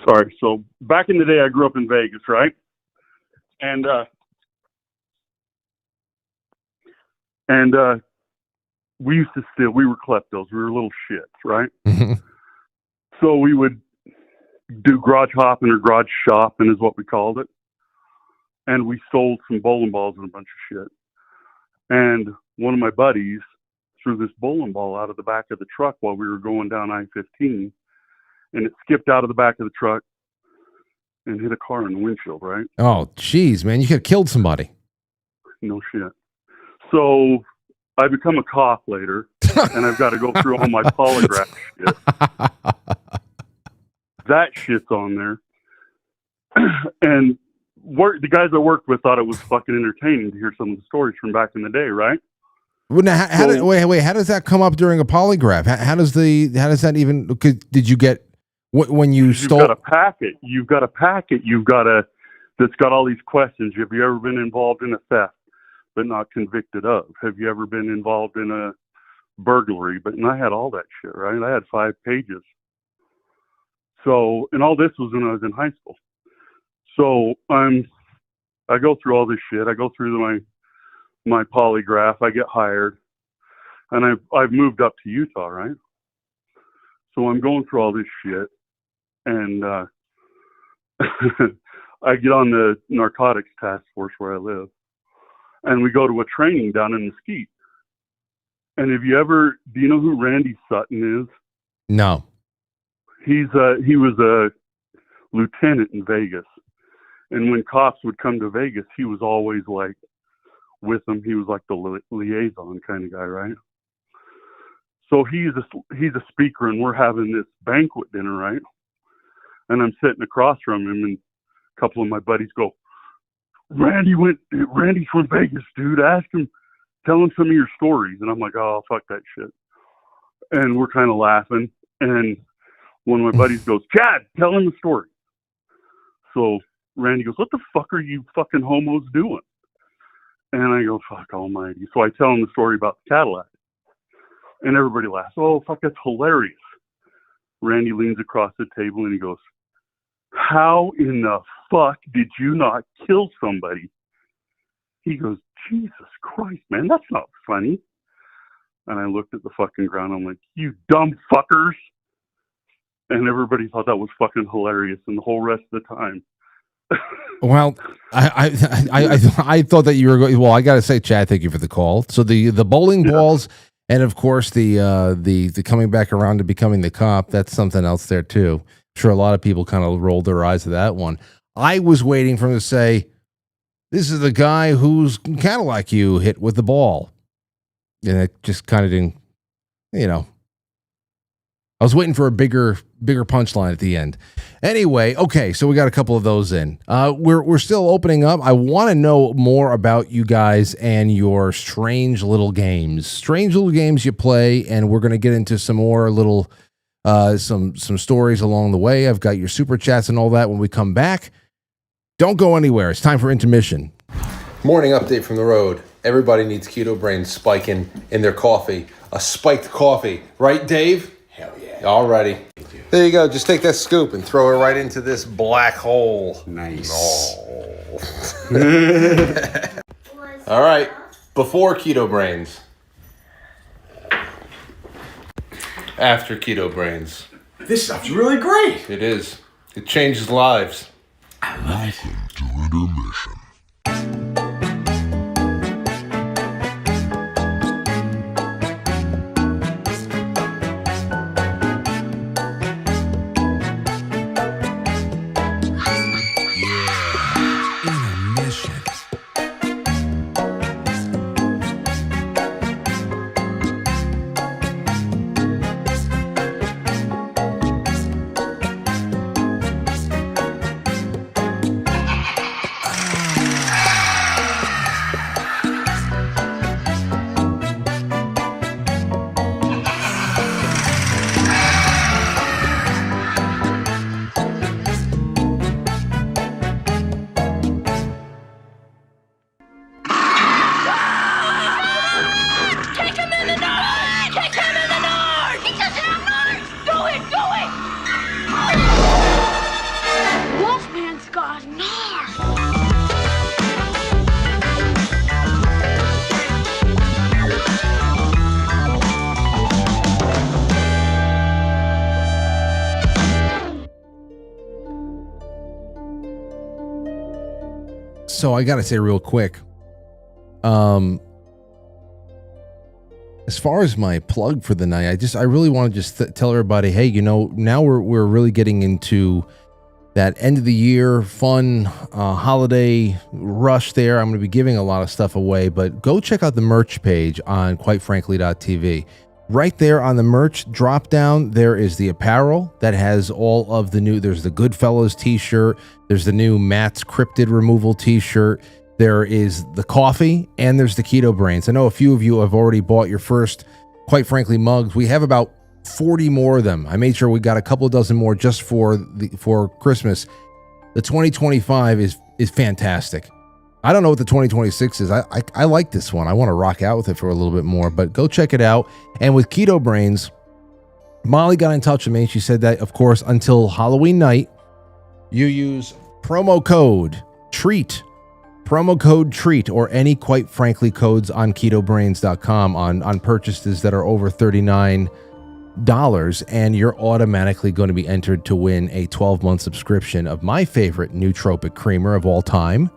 Sorry. So back in the day, I grew up in Vegas, right? And we used to steal. We were kleptos. We were little shits, right? Mm-hmm. So we would do garage hopping or garage shopping is what we called it. And we stole some bowling balls and a bunch of shit. And one of my buddies threw this bowling ball out of the back of the truck while we were going down I-15. And it skipped out of the back of the truck and hit a car in the windshield, right? Oh, geez, man. You could have killed somebody. No shit. So I become a cop later, and I've got to go through all my polygraph shit. That shit's on there. And the guys I worked with thought it was fucking entertaining to hear some of the stories from back in the day, right? Well, now, how does that come up during a polygraph? How does that even? Did you get when you stole? You've got a packet. That's got all these questions. Have you ever been involved in a theft? but not convicted of? Have you ever been involved in a burglary? And I had all that shit, right? I had 5 pages. So, and all this was when I was in high school. So I go through all this shit. I go through my polygraph. I get hired, and I've moved up to Utah, right? So I'm going through all this shit, and I get on the narcotics task force where I live, and we go to a training down in Mesquite. And do you know who Randy Sutton is? No. He was a lieutenant in Vegas. And when cops would come to Vegas, he was always like with them. He was like the liaison kind of guy, right? So he's a speaker, and we're having this banquet dinner, right? And I'm sitting across from him, and a couple of my buddies go, Randy's from Vegas, dude. Ask him, tell him some of your stories. And I'm like, oh, fuck that shit. And we're kind of laughing. And one of my buddies goes, Chad, tell him the story. So Randy goes, what the fuck are you fucking homos doing? And I go, fuck almighty. So I tell him the story about the Cadillac. And everybody laughs. Oh, fuck, that's hilarious. Randy leans across the table and he goes, how in the fuck did you not kill somebody? He goes, Jesus Christ, man, that's not funny. And I looked at the fucking ground. I'm like, you dumb fuckers. And everybody thought that was fucking hilarious. And the whole rest of the time. Well, I thought that you were going. Well, I got to say, Chad, thank you for the call. So the bowling balls, and of course the coming back around to becoming the cop. That's something else there too. I'm sure a lot of people kind of rolled their eyes at that one. I was waiting for him to say, "This is the guy whose Cadillac you hit with the ball," and it just kind of didn't. I was waiting for a bigger punchline at the end. Anyway, okay, so we got a couple of those in. We're still opening up. I want to know more about you guys and your strange little games you play, and we're going to get into some more little some stories along the way. I've got your super chats and all that when we come back. Don't go anywhere. It's time for intermission. Morning update from the road. Everybody needs Keto Brainz spiking in their coffee. A spiked coffee, right, Dave? Hell yeah. Alrighty. There you go. Just take that scoop and throw it right into this black hole. Nice. No. All right. Before Keto Brainz. After Keto Brainz. This stuff's really great. It is. It changes lives. I love it. To intermission. So I got to say real quick, as far as my plug for the night, I really want to just tell everybody, hey, now we're really getting into that end of the year fun holiday rush there. I'm going to be giving a lot of stuff away, but go check out the merch page on quitefrankly.tv. Right there on the merch drop down, there is the apparel that has all of the new. There's the Goodfellas t-shirt. There's the new Matt's Cryptid Removal t-shirt. There is the coffee, and there's the Keto Brainz. I know a few of you have already bought your first, Quite Frankly, mugs. We have about 40 more of them. I made sure we got a couple dozen more just for Christmas. The 2025 is fantastic. I don't know what the 2026 is. I like this one. I want to rock out with it for a little bit more, but go check it out. And with Keto Brainz, Molly got in touch with me. She said that, of course, until Halloween night, you use promo code TREAT, or any Quite Frankly codes on ketobrainz.com on purchases that are over $39, and you're automatically going to be entered to win a 12-month subscription of my favorite nootropic creamer of all time,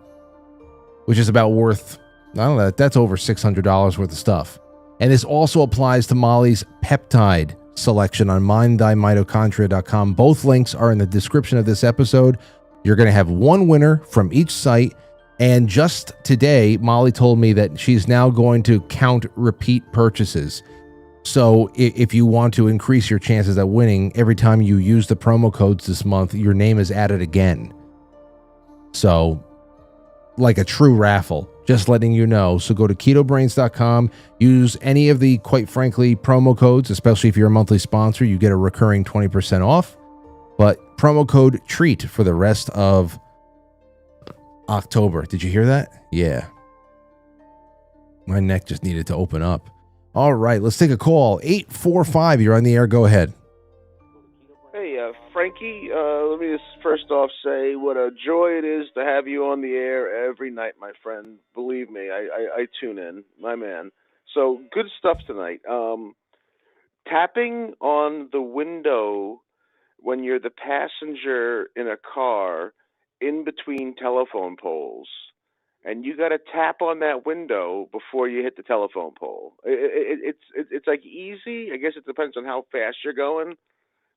which is about worth, I don't know, that's over $600 worth of stuff. And this also applies to Molly's peptide selection on mindthymitochondria.com. Both links are in the description of this episode. You're going to have one winner from each site. And just today, Molly told me that she's now going to count repeat purchases. So if you want to increase your chances at winning, every time you use the promo codes this month, your name is added again. So like a true raffle, just letting you know. So go to ketobrainz.com, use any of the Quite Frankly promo codes, especially if you're a monthly sponsor, you get a recurring 20% off. But promo code TREAT for the rest of October. Did you hear that? Yeah. My neck just needed to open up. All right, let's take a call. 845, you're on the air. Go ahead. Hey, Frankie, let me just first off say what a joy it is to have you on the air every night, my friend. Believe me, I tune in, my man. So, good stuff tonight. Tapping on the window when you're the passenger in a car in between telephone poles, and you got to tap on that window before you hit the telephone pole. It's like easy. I guess it depends on how fast you're going.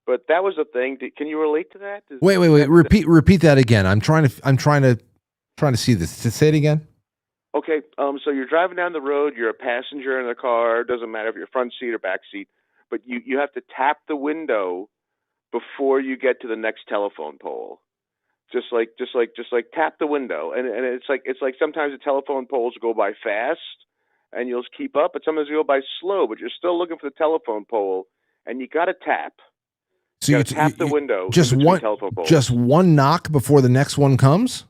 But that was a thing. Can you relate to that? Wait. Repeat that again. I'm trying to see this. Say it again. Okay. So you're driving down the road. You're a passenger in the car. It doesn't matter if you're front seat or back seat. But you have to tap the window before you get to the next telephone pole. Just like tap the window. And it's like sometimes the telephone poles go by fast, and you'll keep up. But sometimes they go by slow. But you're still looking for the telephone pole, and you got to tap. So you tap the window. Just one knock before the next one comes?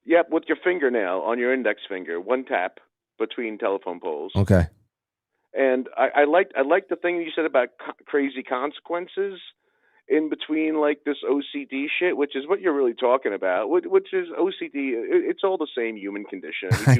Yep, with your fingernail on your index finger. One tap between telephone poles. Okay. And I like the thing you said about crazy consequences in between, like this OCD shit, which is what you're really talking about. Which is OCD. It's all the same human condition. You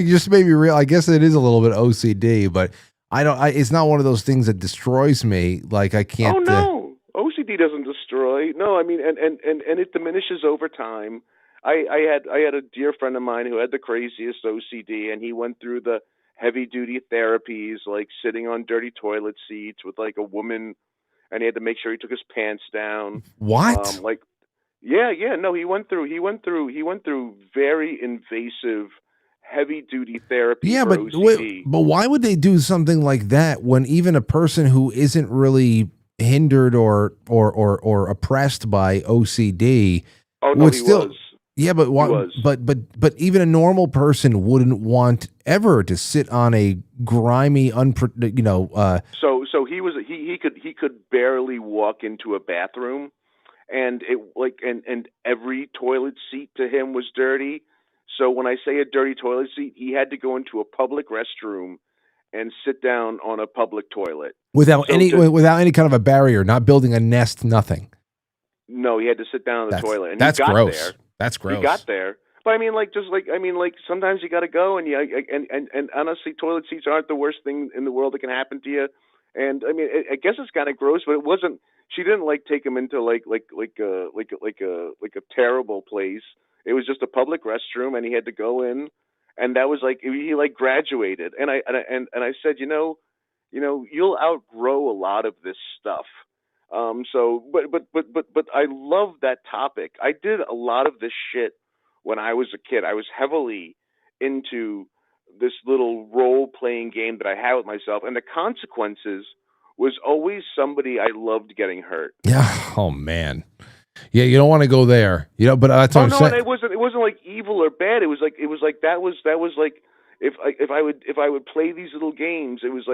just made me real. I guess it is a little bit OCD, but it's not one of those things that destroys me. Like I can't. Oh no, OCD doesn't destroy. No, I mean, and it diminishes over time. I had a dear friend of mine who had the craziest OCD, and he went through the heavy duty therapies, like sitting on dirty toilet seats with like a woman, and he had to make sure he took his pants down. What? No, he went through very invasive, heavy-duty therapy. Yeah, for OCD. but why would they do something like that when even a person who isn't really hindered or oppressed by OCD would still? Was. Yeah, but why? But even a normal person wouldn't want ever to sit on a grimy, So he could barely walk into a bathroom, and and every toilet seat to him was dirty. So when I say a dirty toilet seat, he had to go into a public restroom and sit down on a public toilet without any kind of a barrier, not building a nest, nothing. No, he had to sit down on the toilet, and that's he got gross. there. That's gross. He got there, but I mean, sometimes you got to go, and and honestly, toilet seats aren't the worst thing in the world that can happen to you. And I mean, I guess it's kind of gross, but it wasn't. She didn't take him into like a terrible place. It was just a public restroom, and he had to go in, and that was he graduated. And I said, you'll outgrow a lot of this stuff. But I love that topic. I did a lot of this shit when I was a kid. I was heavily into this little role-playing game that I had with myself, and the consequences was always somebody I loved getting hurt. Yeah. Oh man. Yeah, you don't want to go there. But that's what I'm saying. It wasn't like evil or bad. It was like that was like if I would play these little games, it wasn't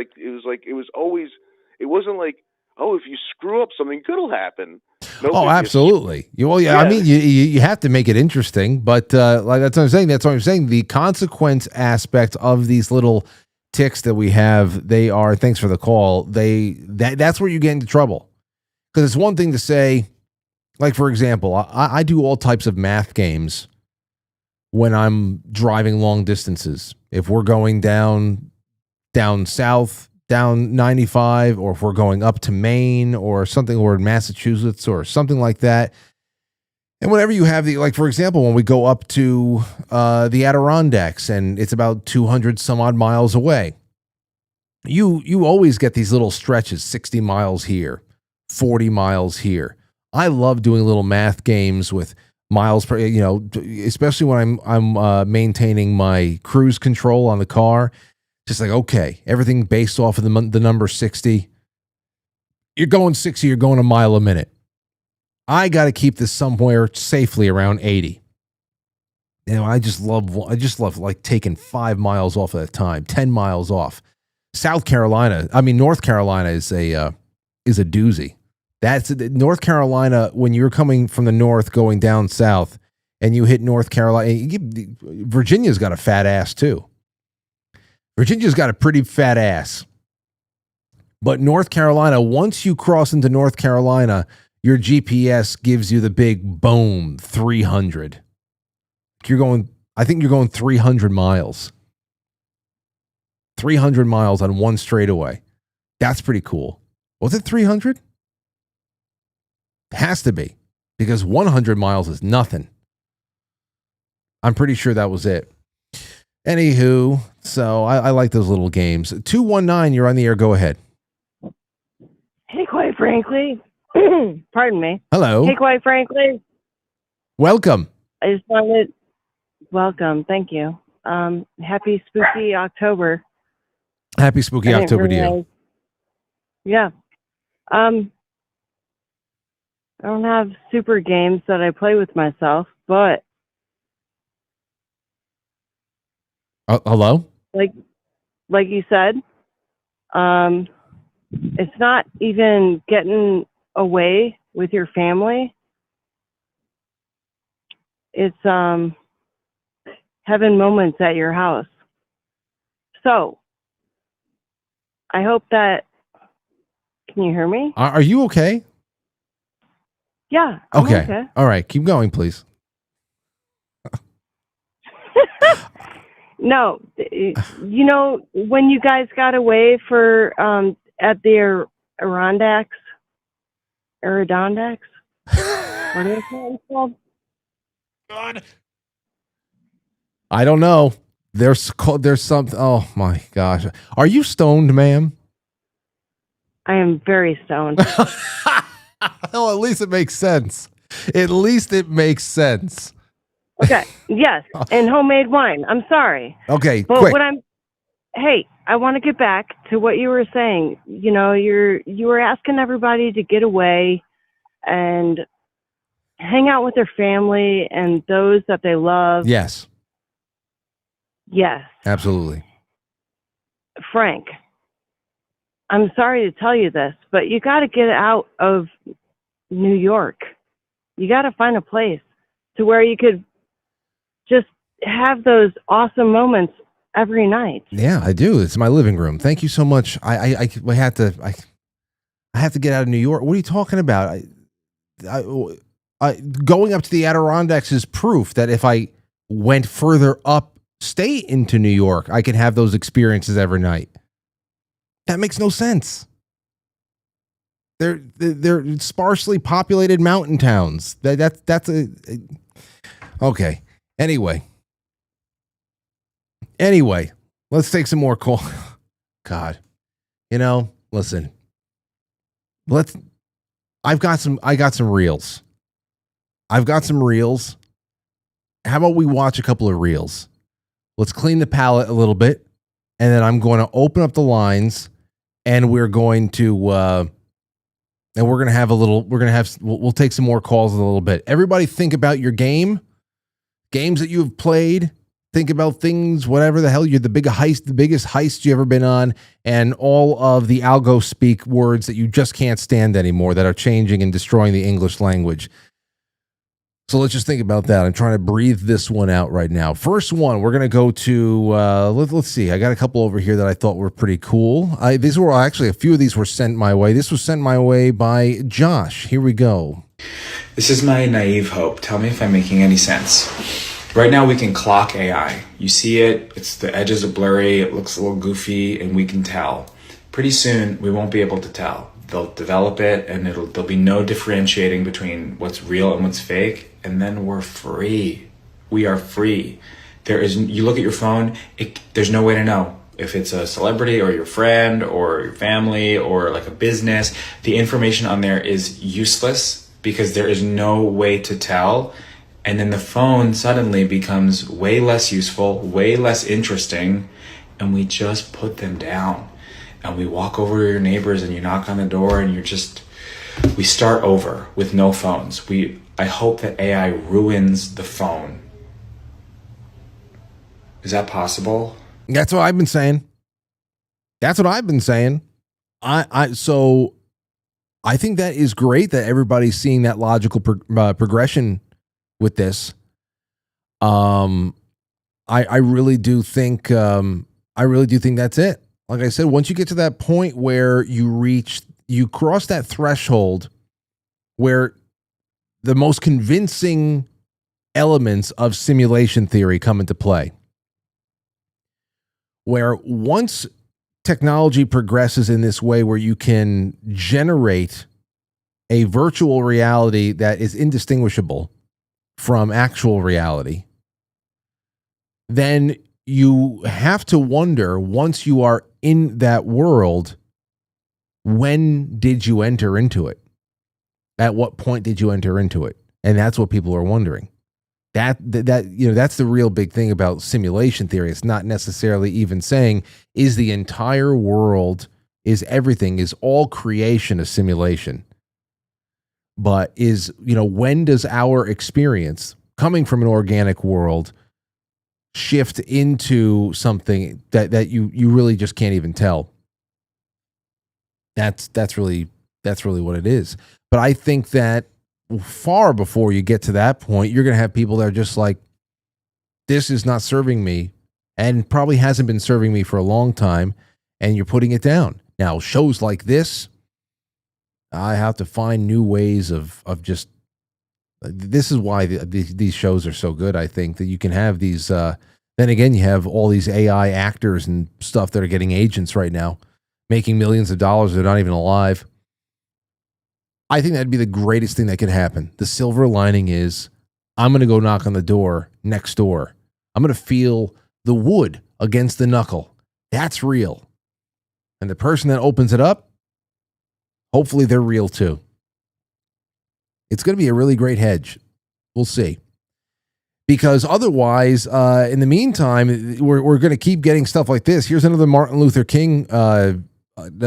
like, oh, if you screw up, something good will happen. No Oh, biggie. absolutely. Well, yeah, I Yeah. mean, you have to make it interesting, but like that's what I'm saying. That's what I'm saying. The consequence aspect of these little ticks that we have, they are. Thanks for the call. That's where you get into trouble, because it's one thing to say, like for example, I do all types of math games when I'm driving long distances. If we're going down south, down 95, or if we're going up to Maine or something, or in Massachusetts or something like that. And whenever you have like, for example, when we go up to the Adirondacks and it's about 200 some odd miles away, you always get these little stretches, 60 miles here, 40 miles here. I love doing little math games with miles per, especially when I'm maintaining my cruise control on the car. Just like, okay, everything based off of the number 60. You're going 60, you're going a mile a minute. I got to keep this somewhere safely around 80. I just love like taking 5 miles off at a time, 10 miles off. North Carolina is a doozy. That's North Carolina, when you're coming from the north going down south and you hit North Carolina. Virginia's got a fat ass too. Virginia's got a pretty fat ass. But North Carolina, once you cross into North Carolina, your GPS gives you the big boom, 300. I think you're going 300 miles. 300 miles on one straightaway. That's pretty cool. Was it 300? Has to be, because 100 miles is nothing. I'm pretty sure that was it. Anywho, so I like those little games. 219, you're on the air. Go ahead. Hey, quite frankly, pardon me. Hello. Hey, quite frankly, Welcome. I just wanted, welcome, thank you. Happy spooky October. Happy spooky I didn't October to you. realize- Yeah. I don't have super games that I play with myself, but Hello? like you said, it's not even getting away with your family. It's having moments at your house. So I hope that, can you hear me? Are you okay? Yeah. I'm Okay. All right. Keep going, please. No, when you guys got away for at the Adirondacks, what are they called? God. I don't know. There's something. Oh my gosh. Are you stoned, ma'am? I am very stoned. Oh, at least it makes sense. At least it makes sense. Okay. Yes, and homemade wine. I'm sorry. Okay, But quick. I want to get back to what you were saying. You were asking everybody to get away and hang out with their family and those that they love. Yes, Yes. absolutely. Frank, I'm sorry to tell you this, but you got to get out of New York. You got to find a place to where you could just have those awesome moments every night. Yeah, I do. It's my living room. Thank you so much. I have to get out of New York. What are you talking about? Going up to the Adirondacks is proof that if I went further up state into New York, I can have those experiences every night. That makes no sense. They're sparsely populated mountain towns. That's okay. Anyway, let's take some more call. God, listen. I got some reels. I've got some reels. How about we watch a couple of reels? Let's clean the palette a little bit, and then I'm going to open up the lines, and we're going to we'll take some more calls in a little bit. Everybody think about your games that you've played think about things, whatever the hell you're the biggest heist you ever been on, and all of the algo speak words that you just can't stand anymore that are changing and destroying the English language. So let's just think about that. I'm trying to breathe this one out right now. First one, we're going to go to, let's see. I got a couple over here that I thought were pretty cool. These were actually, a few of these were sent my way. This was sent my way by Josh. Here we go. This is my naive hope. Tell me if I'm making any sense. Right now we can clock AI. You see it, the edges are blurry, it looks a little goofy, and we can tell. Pretty soon we won't be able to tell. They'll develop it, and there'll be no differentiating between what's real and what's fake, and then we're free. We are free. You look at your phone, there's no way to know if it's a celebrity or your friend or your family or like a business. The information on there is useless because there is no way to tell. And then the phone suddenly becomes way less useful, way less interesting, and we just put them down. And we walk over to your neighbors and you knock on the door and we start over with no phones. I hope that AI ruins the phone. Is that possible? That's what I've been saying. So I think that is great that everybody's seeing that logical progression with this. I really do think that's it. Like I said, once you get to that point where you cross that threshold where the most convincing elements of simulation theory come into play, where once technology progresses in this way where you can generate a virtual reality that is indistinguishable from actual reality, then you have to wonder, once you are in that world, when did you enter into it? At what point did you enter into it? And that's what people are wondering. That's the real big thing about simulation theory. It's not necessarily even saying, is the entire world, is all creation a simulation? But when does our experience coming from an organic world shift into something that you really just can't even tell? That's really what it is. But I think that far before you get to that point, you're going to have people that are just like, this is not serving me, and probably hasn't been serving me for a long time, and you're putting it down. Now, shows like this, I have to find new ways of just, this is why these shows are so good. I think that you can have these, then again, you have all these AI actors and stuff that are getting agents right now, making millions of dollars. They're not even alive. I think that'd be the greatest thing that could happen. The silver lining is, I'm going to go knock on the door next door. I'm going to feel the wood against the knuckle. That's real. And the person that opens it up, hopefully they're real too. It's going to be a really great hedge. We'll see. Because otherwise, in the meantime, we're going to keep getting stuff like this. Here's another Martin Luther King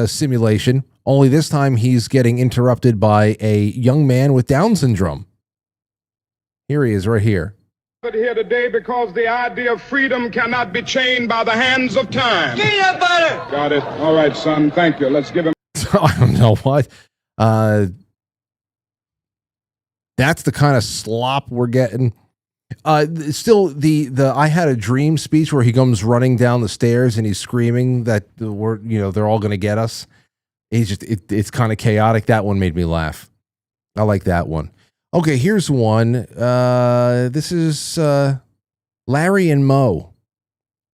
simulation. Only this time he's getting interrupted by a young man with Down syndrome. Here he is right here. Here today because the idea of freedom cannot be chained by the hands of time. Peanut butter! Got it. All right, son. Thank you. Let's give him. I don't know what. That's the kind of slop we're getting. Still, the I had a dream speech where he comes running down the stairs and he's screaming that they're all going to get us. It's kind of chaotic. That one made me laugh. I like that one. Okay, here's one. This is Larry and Moe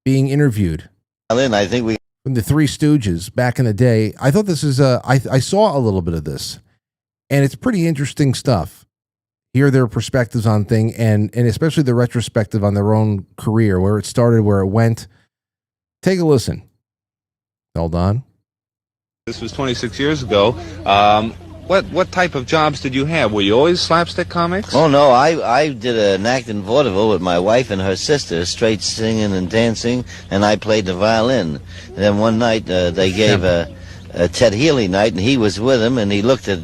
being interviewed. I think from the Three Stooges back in the day. I thought this is I saw a little bit of this, and it's pretty interesting stuff. Hear their perspectives on things, and especially the retrospective on their own career, where it started, where it went. Take a listen. Hold on. This was 26 years ago. What type of jobs did you have? Were you always slapstick comics? Oh, no. I did an act in vaudeville with my wife and her sister, straight singing and dancing, and I played the violin. And then one night they gave a Ted Healy night, and he was with him, and he looked at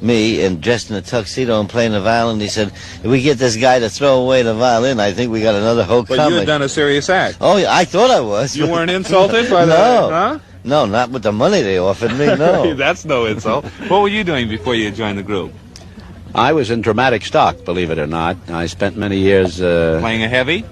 me and dressed in a tuxedo and playing the violin. He said, if we get this guy to throw away the violin, I think we got another whole But comic. you had done a serious act. Oh, yeah, I thought I was. You weren't insulted by No. Huh? No, not with the money they offered me, no. That's no insult. What were you doing before you joined the group? I was in dramatic stock, believe it or not. I spent many years Playing a heavy?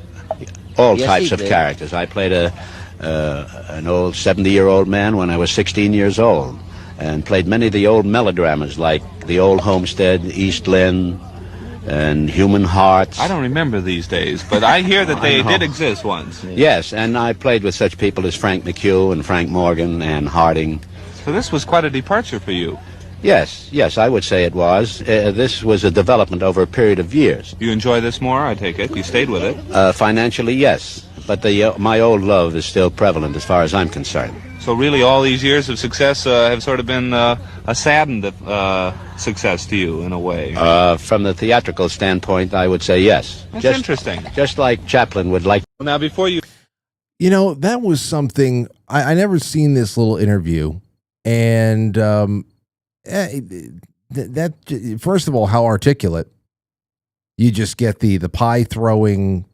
all Yes, types he of did. characters. I played an old 70-year-old man when I was 16 years old, and played many of the old melodramas like The Old Homestead, East Lynne, and Human Hearts. I don't remember these days, but I hear that they did exist once. Yes, and I played with such people as Frank McHugh and Frank Morgan and Harding. So this was quite a departure for you. Yes, I would say it was. This was a development over a period of years. You enjoy this more, I take it? You stayed with it? Financially, yes, but my old love is still prevalent as far as I'm concerned. So really all these years of success have sort of been a saddened success to you in a way. From the theatrical standpoint, I would say yes. That's interesting. Just like Chaplin would like. Now, before you... You know, that was something, I never seen this little interview, and that first of all, how articulate. You just get the pie throwing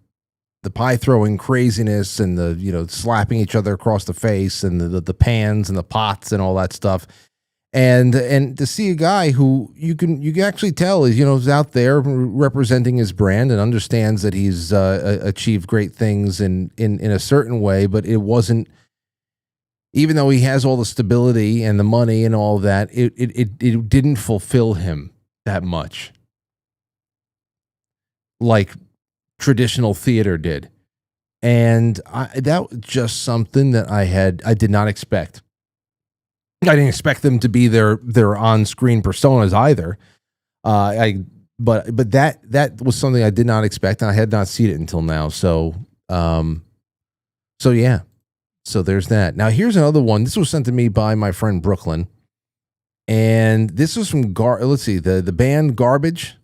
craziness, and the slapping each other across the face, and the pans and the pots and all that stuff, and to see a guy who you can actually tell is out there representing his brand and understands that he's achieved great things in a certain way, but it wasn't. Even though he has all the stability and the money and all that, it didn't fulfill him that much, like traditional theater did. And that was just something that I did not expect. I didn't expect them to be their on-screen personas either. But that was something I did not expect, and I had not seen it until now. So yeah. So there's that. Now here's another one. This was sent to me by my friend Brooklyn, and this was from let's see, the band Garbage.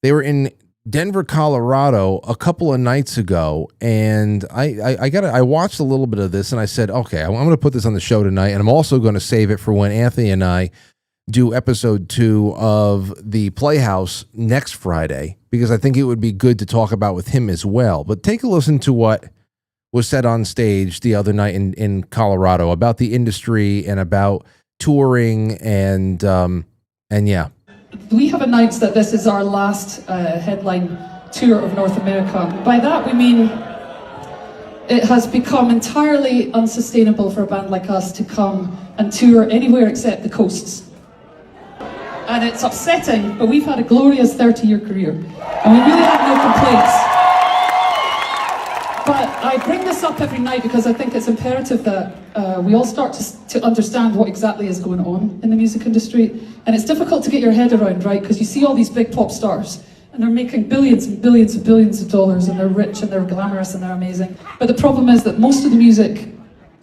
They were in Denver, Colorado a couple of nights ago, and I watched a little bit of this, and I said, okay, I'm going to put this on the show tonight, and I'm also going to save it for when Anthony and I do episode 2 of the Playhouse next Friday, because I think it would be good to talk about with him as well. But take a listen to what was said on stage the other night in Colorado about the industry and about touring and yeah. We have announced that this is our last headline tour of North America. By that we mean it has become entirely unsustainable for a band like us to come and tour anywhere except the coasts. And it's upsetting, but we've had a glorious 30-year career, and we really have no complaints. But I bring this up every night because I think it's imperative that we all start to understand what exactly is going on in the music industry. And it's difficult to get your head around, right? Because you see all these big pop stars, and they're making billions and billions and billions of dollars, and they're rich and they're glamorous and they're amazing. But the problem is that most of the music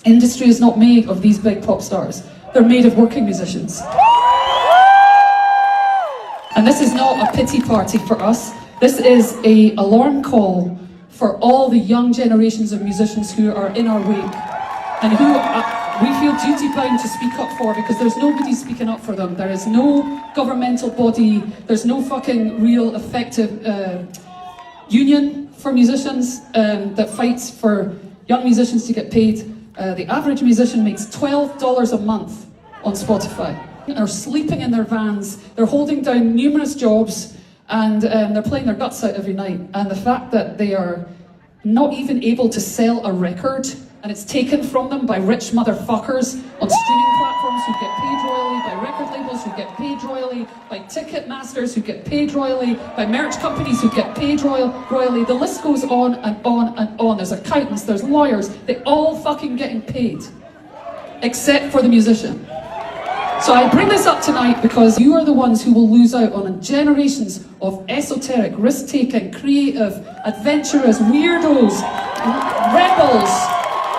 industry is not made of these big pop stars. They're made of working musicians. And this is not a pity party for us. This is an alarm call for all the young generations of musicians who are in our wake, and who we feel duty bound to speak up for, because there's nobody speaking up for them. There is no governmental body, there's no fucking real effective union for musicians that fights for young musicians to get paid. The average musician makes $12 a month on Spotify. They're sleeping in their vans, they're holding down numerous jobs, and they're playing their guts out every night. And the fact that they are not even able to sell a record, and it's taken from them by rich motherfuckers on streaming platforms who get paid royally, by record labels who get paid royally, by ticket masters who get paid royally, by merch companies who get paid royally. The list goes on and on and on. There's accountants, there's lawyers, they all fucking getting paid, except for the musician. So I bring this up tonight because you are the ones who will lose out on generations of esoteric, risk-taking, creative, adventurous, weirdos, rebels,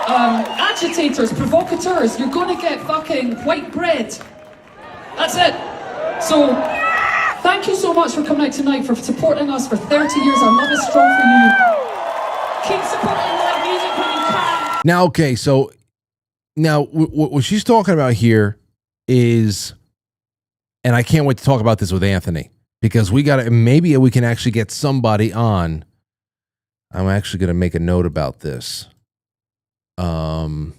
agitators, provocateurs. You're going to get fucking white bread. That's it. So thank you so much for coming out tonight, for supporting us for 30 years. Our love is strong for you. Keep supporting live music when you can. Now, okay, so now what she's talking about here is And I can't wait to talk about this with Anthony, because maybe we can actually get somebody on. I'm actually going to make a note about this. Tour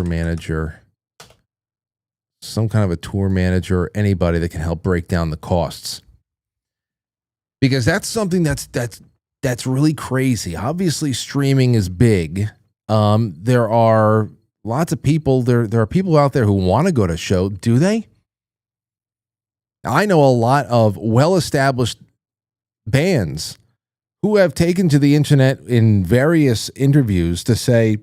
manager, some kind of a tour manager, anybody that can help break down the costs, because that's something that's really crazy. Obviously, streaming is big. There are lots of people. There are people out there who want to go to a show. Do they? I know a lot of well-established bands who have taken to the internet in various interviews to say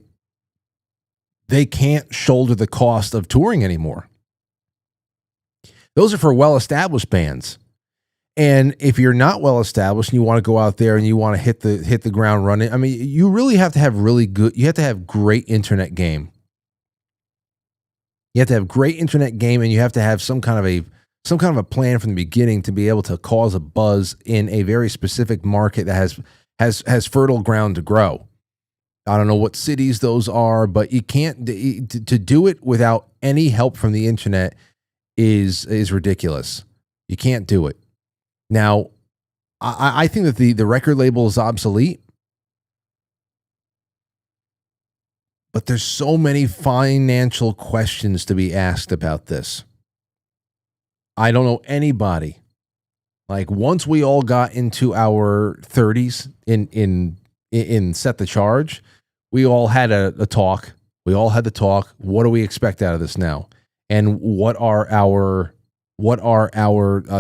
they can't shoulder the cost of touring anymore. Those are for well-established bands. And if you're not well-established and you want to go out there and you want to hit the ground running, I mean, you really have to have you have to have great internet game. You have to have great internet game, and you have to have some kind of a plan from the beginning to be able to cause a buzz in a very specific market that has fertile ground to grow. I don't know what cities those are, but you can't to do it without any help from the internet is ridiculous. You can't do it. Now, I think that the record label is obsolete, but there's so many financial questions to be asked about this. I don't know anybody. Like, once we all got into our 30s in Set the Charge, we all had a talk. We all had the talk. What do we expect out of this now? And what are our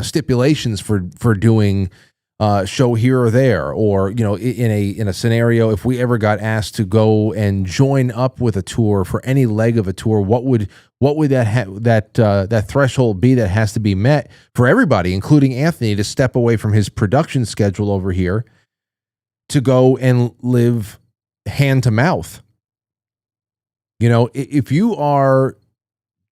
stipulations for doing show here or there, or in a scenario, if we ever got asked to go and join up with a tour for any leg of a tour, what would that threshold be that has to be met for everybody, including Anthony, to step away from his production schedule over here to go and live hand to mouth? If you are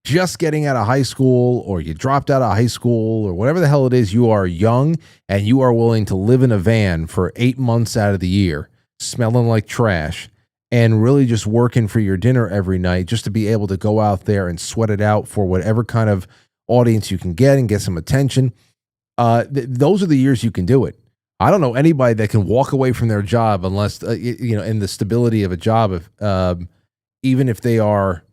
just getting out of high school, or you dropped out of high school, or whatever the hell it is, you are young and you are willing to live in a van for 8 months out of the year, smelling like trash, and really just working for your dinner every night just to be able to go out there and sweat it out for whatever kind of audience you can get and get some attention. Those are the years you can do it. I don't know anybody that can walk away from their job unless, in the stability of a job, even if they are,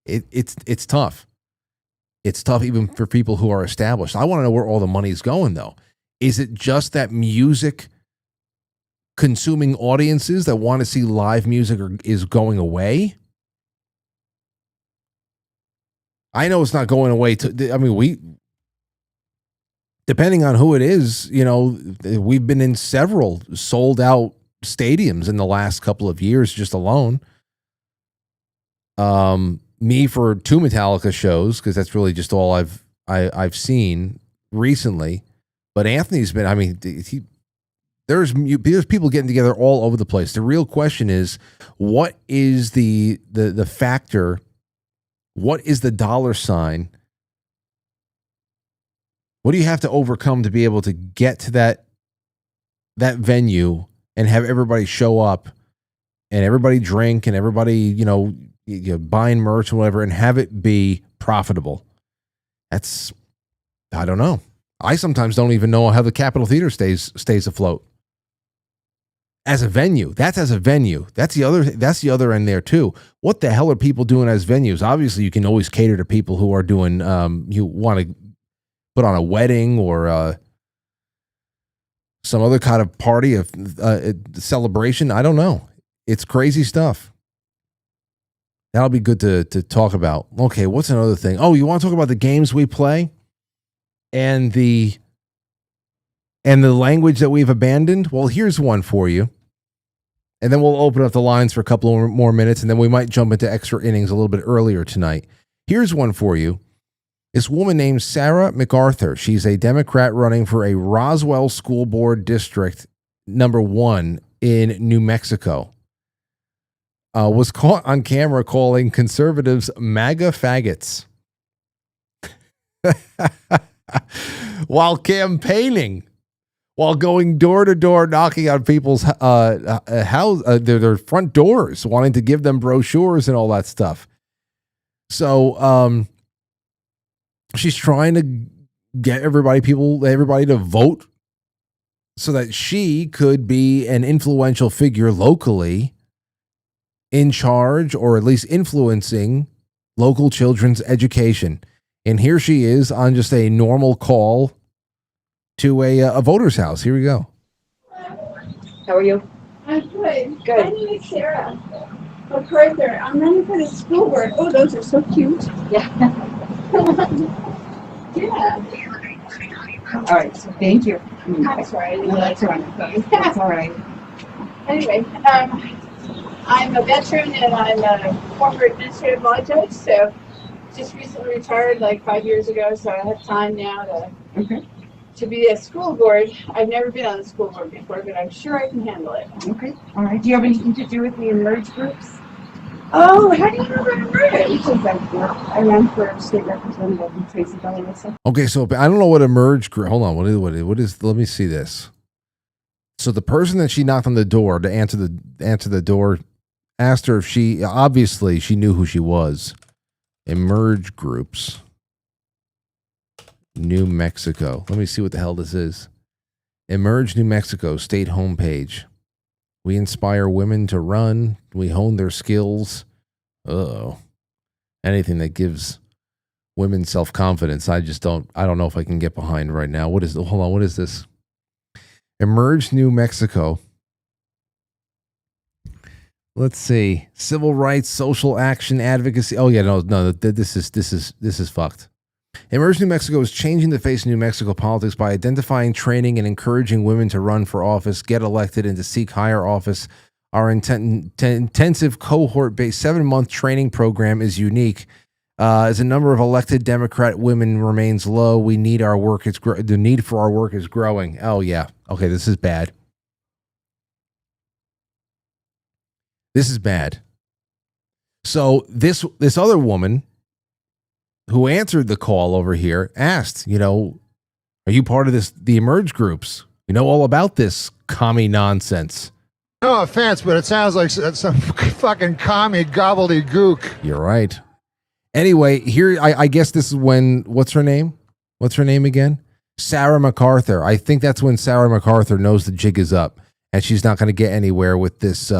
it's tough. It's tough even for people who are established. I want to know where all the money's going, though. Is it just that music consuming audiences that want to see live music is going away? I know it's not going away. Depending on who it is, we've been in several sold out stadiums in the last couple of years just alone. Me for 2 Metallica shows, because that's really just all I've seen recently. But Anthony's been, there's people getting together all over the place. The real question is, what is the factor? What is the dollar sign? What do you have to overcome to be able to get to that venue and have everybody show up and everybody drink and everybody, buying merch and whatever, and have it be profitable? I don't know. I sometimes don't even know how the Capitol Theater stays afloat as a venue. That's as a venue. That's the other end there too. What the hell are people doing as venues? Obviously, you can always cater to people who are doing, you want to put on a wedding or some other kind of party, of celebration. I don't know. It's crazy stuff. That'll be good to talk about. Okay, what's another thing? Oh, you want to talk about the games we play and the language that we've abandoned? Well, here's one for you. And then we'll open up the lines for a couple more minutes, and then we might jump into extra innings a little bit earlier tonight. Here's one for you. This woman named Sarah MacArthur, she's a Democrat running for a Roswell School Board District #1 in New Mexico, was caught on camera calling conservatives MAGA faggots while campaigning, while going door to door, knocking on people's their front doors, wanting to give them brochures and all that stuff. So she's trying to get everybody to vote so that she could be an influential figure locally in charge, or at least influencing local children's education. And here she is on just a normal call to a voter's house. Here we go. How are you? I'm good. Good. My name is Sarah MacArthur. I'm running for the school board. Oh, those are so cute. Yeah. Yeah. All right. So thank you. I'm sorry. I didn't No, realize that's all right. That's all right. Anyway, I'm a veteran and I'm a former administrative law judge, so just recently retired like 5 years ago, so I have time now to be a school board. I've never been on the school board before, but I'm sure I can handle it. Okay. All right. Do you have anything to do with the emerge groups? Oh, how do you know about emerge? Because I ran for state representative in Tracy Valley. Okay, so I don't know what emerge group. Hold on, what is? Let me see this. So the person that she knocked on the door to answer the door asked her if she obviously she knew who she was. Emerge groups, New Mexico. Let me see what the hell this is. Emerge New Mexico state homepage. We inspire women to run. We hone their skills. Anything that gives women self-confidence. I don't know if I can get behind right now. Hold on, what is this? Emerge New Mexico. Let's see. Civil rights, social action, advocacy. Oh yeah, no, this is fucked. Emerge New Mexico is changing the face of New Mexico politics by identifying, training, and encouraging women to run for office, get elected, and to seek higher office. Our intensive cohort-based 7-month training program is unique. As the number of elected Democrat women remains low, the need for our work is growing. Oh yeah. Okay, this is bad. This is bad. So this other woman who answered the call over here asked, are you part of the emerge groups? We know all about this commie nonsense. No offense, but it sounds like some fucking commie gobbledygook. You're right. Anyway, here, I guess this is when, what's her name? What's her name again? Sarah MacArthur. I think that's when Sarah MacArthur knows the jig is up and she's not going to get anywhere with this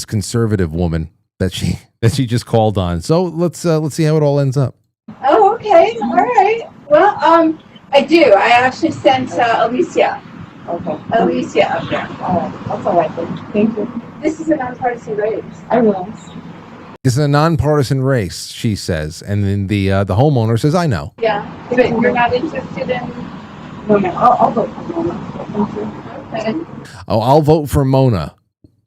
conservative woman that she just called on. So let's see how it all ends up. Oh, okay. All right. Well, I do. I actually sent Alicia. Okay. Alicia up there. All right. That's all right then. Thank you. This is a nonpartisan race. I realize. This is a nonpartisan race, she says, and then the homeowner says, "I know." Yeah, but you're not interested in. No, I'll vote for Mona. Thank you. Okay. Oh, I'll vote for Mona.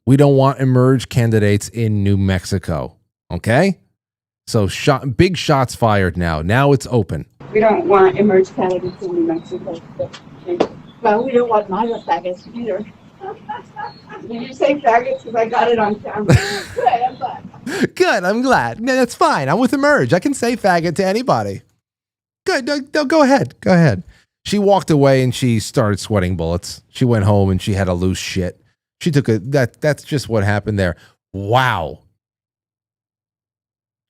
We don't want emerge candidates in New Mexico. Okay? So big shots fired now. Now it's open. We don't want emerge candidates in New Mexico. Well, we don't want minor faggots either. Did you say faggots? Because I got it on camera. Good, I'm glad. Good, I'm glad. No, that's fine. I'm with emerge. I can say faggot to anybody. Good. No, go ahead. Go ahead. She walked away and she started sweating bullets. She went home and she had a loose shit. She took that's just what happened there. Wow.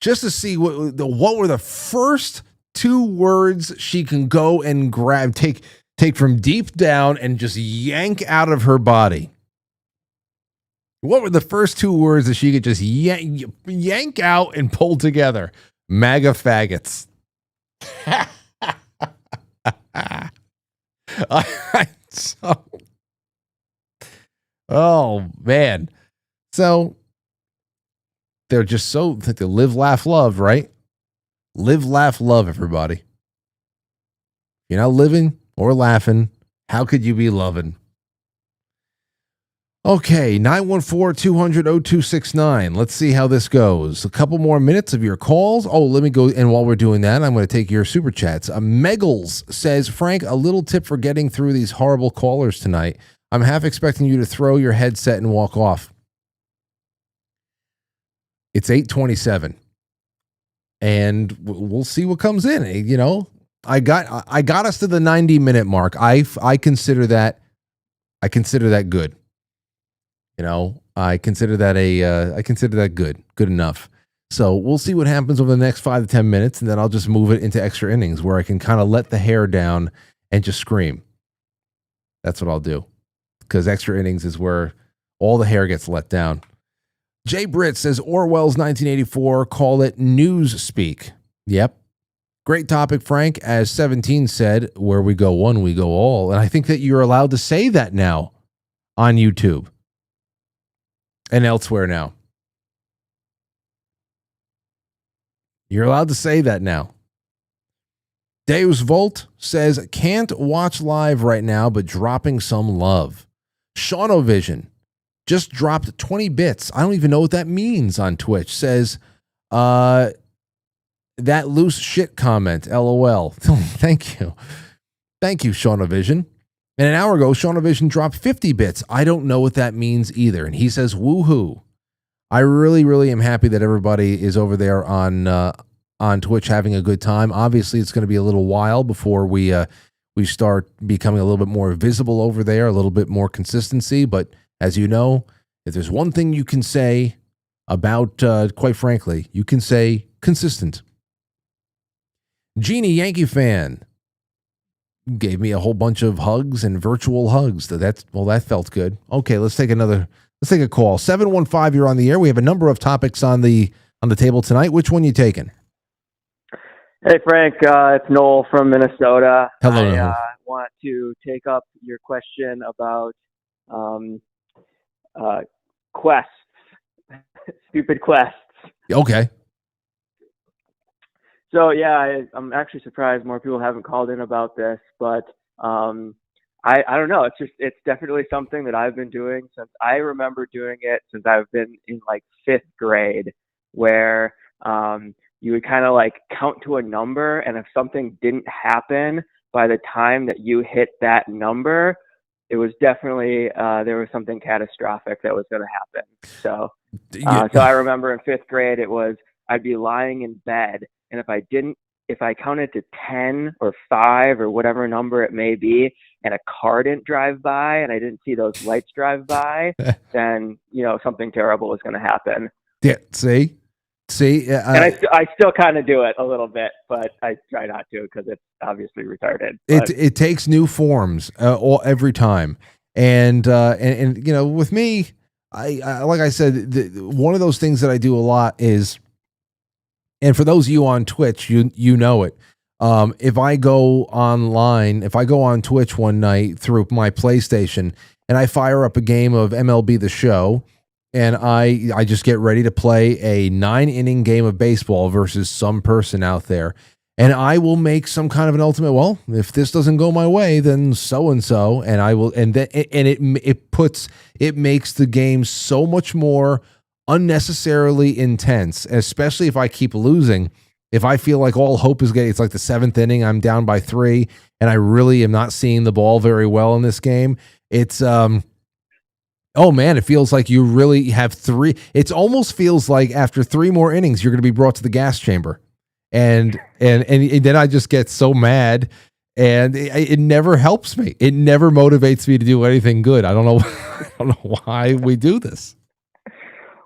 Just to see what were the first 2 words she can go and grab, take from deep down and just yank out of her body. What were the first 2 words that she could just yank out and pull together? MAGA faggots. Oh, man. So they're just so they live, laugh, love, right? Live, laugh, love, everybody. If you're not living or laughing, how could you be loving? Okay, 914-200-0269. Let's see how this goes. A couple more minutes of your calls. Oh, let me go. And while we're doing that, I'm going to take your super chats. Meggles says, Frank, a little tip for getting through these horrible callers tonight. I'm half expecting you to throw your headset and walk off. It's 8:27. And we'll see what comes in. I got us to the 90-minute mark. I consider that good. I consider that good enough. So we'll see what happens over the next 5 to 10 minutes, and then I'll just move it into extra innings where I can kind of let the hair down and just scream. That's what I'll do, because extra innings is where all the hair gets let down. Jay Britt says Orwell's 1984, call it news speak. Yep. Great topic, Frank. As 17 said, where we go one, we go all. And I think that you're allowed to say that now on YouTube and elsewhere now. You're allowed to say that now. Deus Volt says, can't watch live right now, but dropping some love. Shaunovision just dropped 20 bits. I don't even know what that means on Twitch. Says, that loose shit comment, LOL. Thank you. Thank you, Shaunovision. And an hour ago, Shaunovision dropped 50 bits. I don't know what that means either. And he says, woohoo. I really, really am happy that everybody is over there on Twitch having a good time. Obviously, it's going to be a little while before we start becoming a little bit more visible over there, a little bit more consistency. But as you know, if there's one thing you can say about, quite frankly, you can say consistent. Jeannie, Yankee fan, gave me a whole bunch of hugs and virtual hugs. That felt good. Okay, let's take a call. 715, you're on the air. We have a number of topics on the table tonight. Which one you taking? Hey, Frank. It's Noel from Minnesota. Hello, I Noel. want to take up your question about quests, stupid quests. Okay. So, yeah, I'm actually surprised more people haven't called in about this, but I don't know. It's definitely something that I've been doing since I remember doing it since I've been in like 5th grade, where you would kind of like count to a number, and if something didn't happen by the time that you hit that number, it was definitely there was something catastrophic that was going to happen. So I remember in 5th grade, it was I'd be lying in bed, and if I counted to 10 or 5 or whatever number it may be, and a car didn't drive by and I didn't see those lights drive by, then, something terrible was going to happen. Yeah, see? And I still kind of do it a little bit, but I try not to because it's obviously retarded. It takes new forms every time. And with me, I like I said, one of those things that I do a lot is, and for those of you on Twitch, you know it. If I go on Twitch one night through my PlayStation and I fire up a game of MLB The Show, and I just get ready to play a 9-inning game of baseball versus some person out there, and I will make some kind of an ultimate. Well, if this doesn't go my way, then so and so, and I will, and it makes the game so much more unnecessarily intense, especially if I keep losing. If I feel like all hope is getting, it's like the 7th inning, I'm down by 3, and I really am not seeing the ball very well in this game. It's oh man, it feels like you really have 3. It almost feels like after 3 more innings, you're going to be brought to the gas chamber, and then I just get so mad, and it never helps me. It never motivates me to do anything good. I don't know why we do this.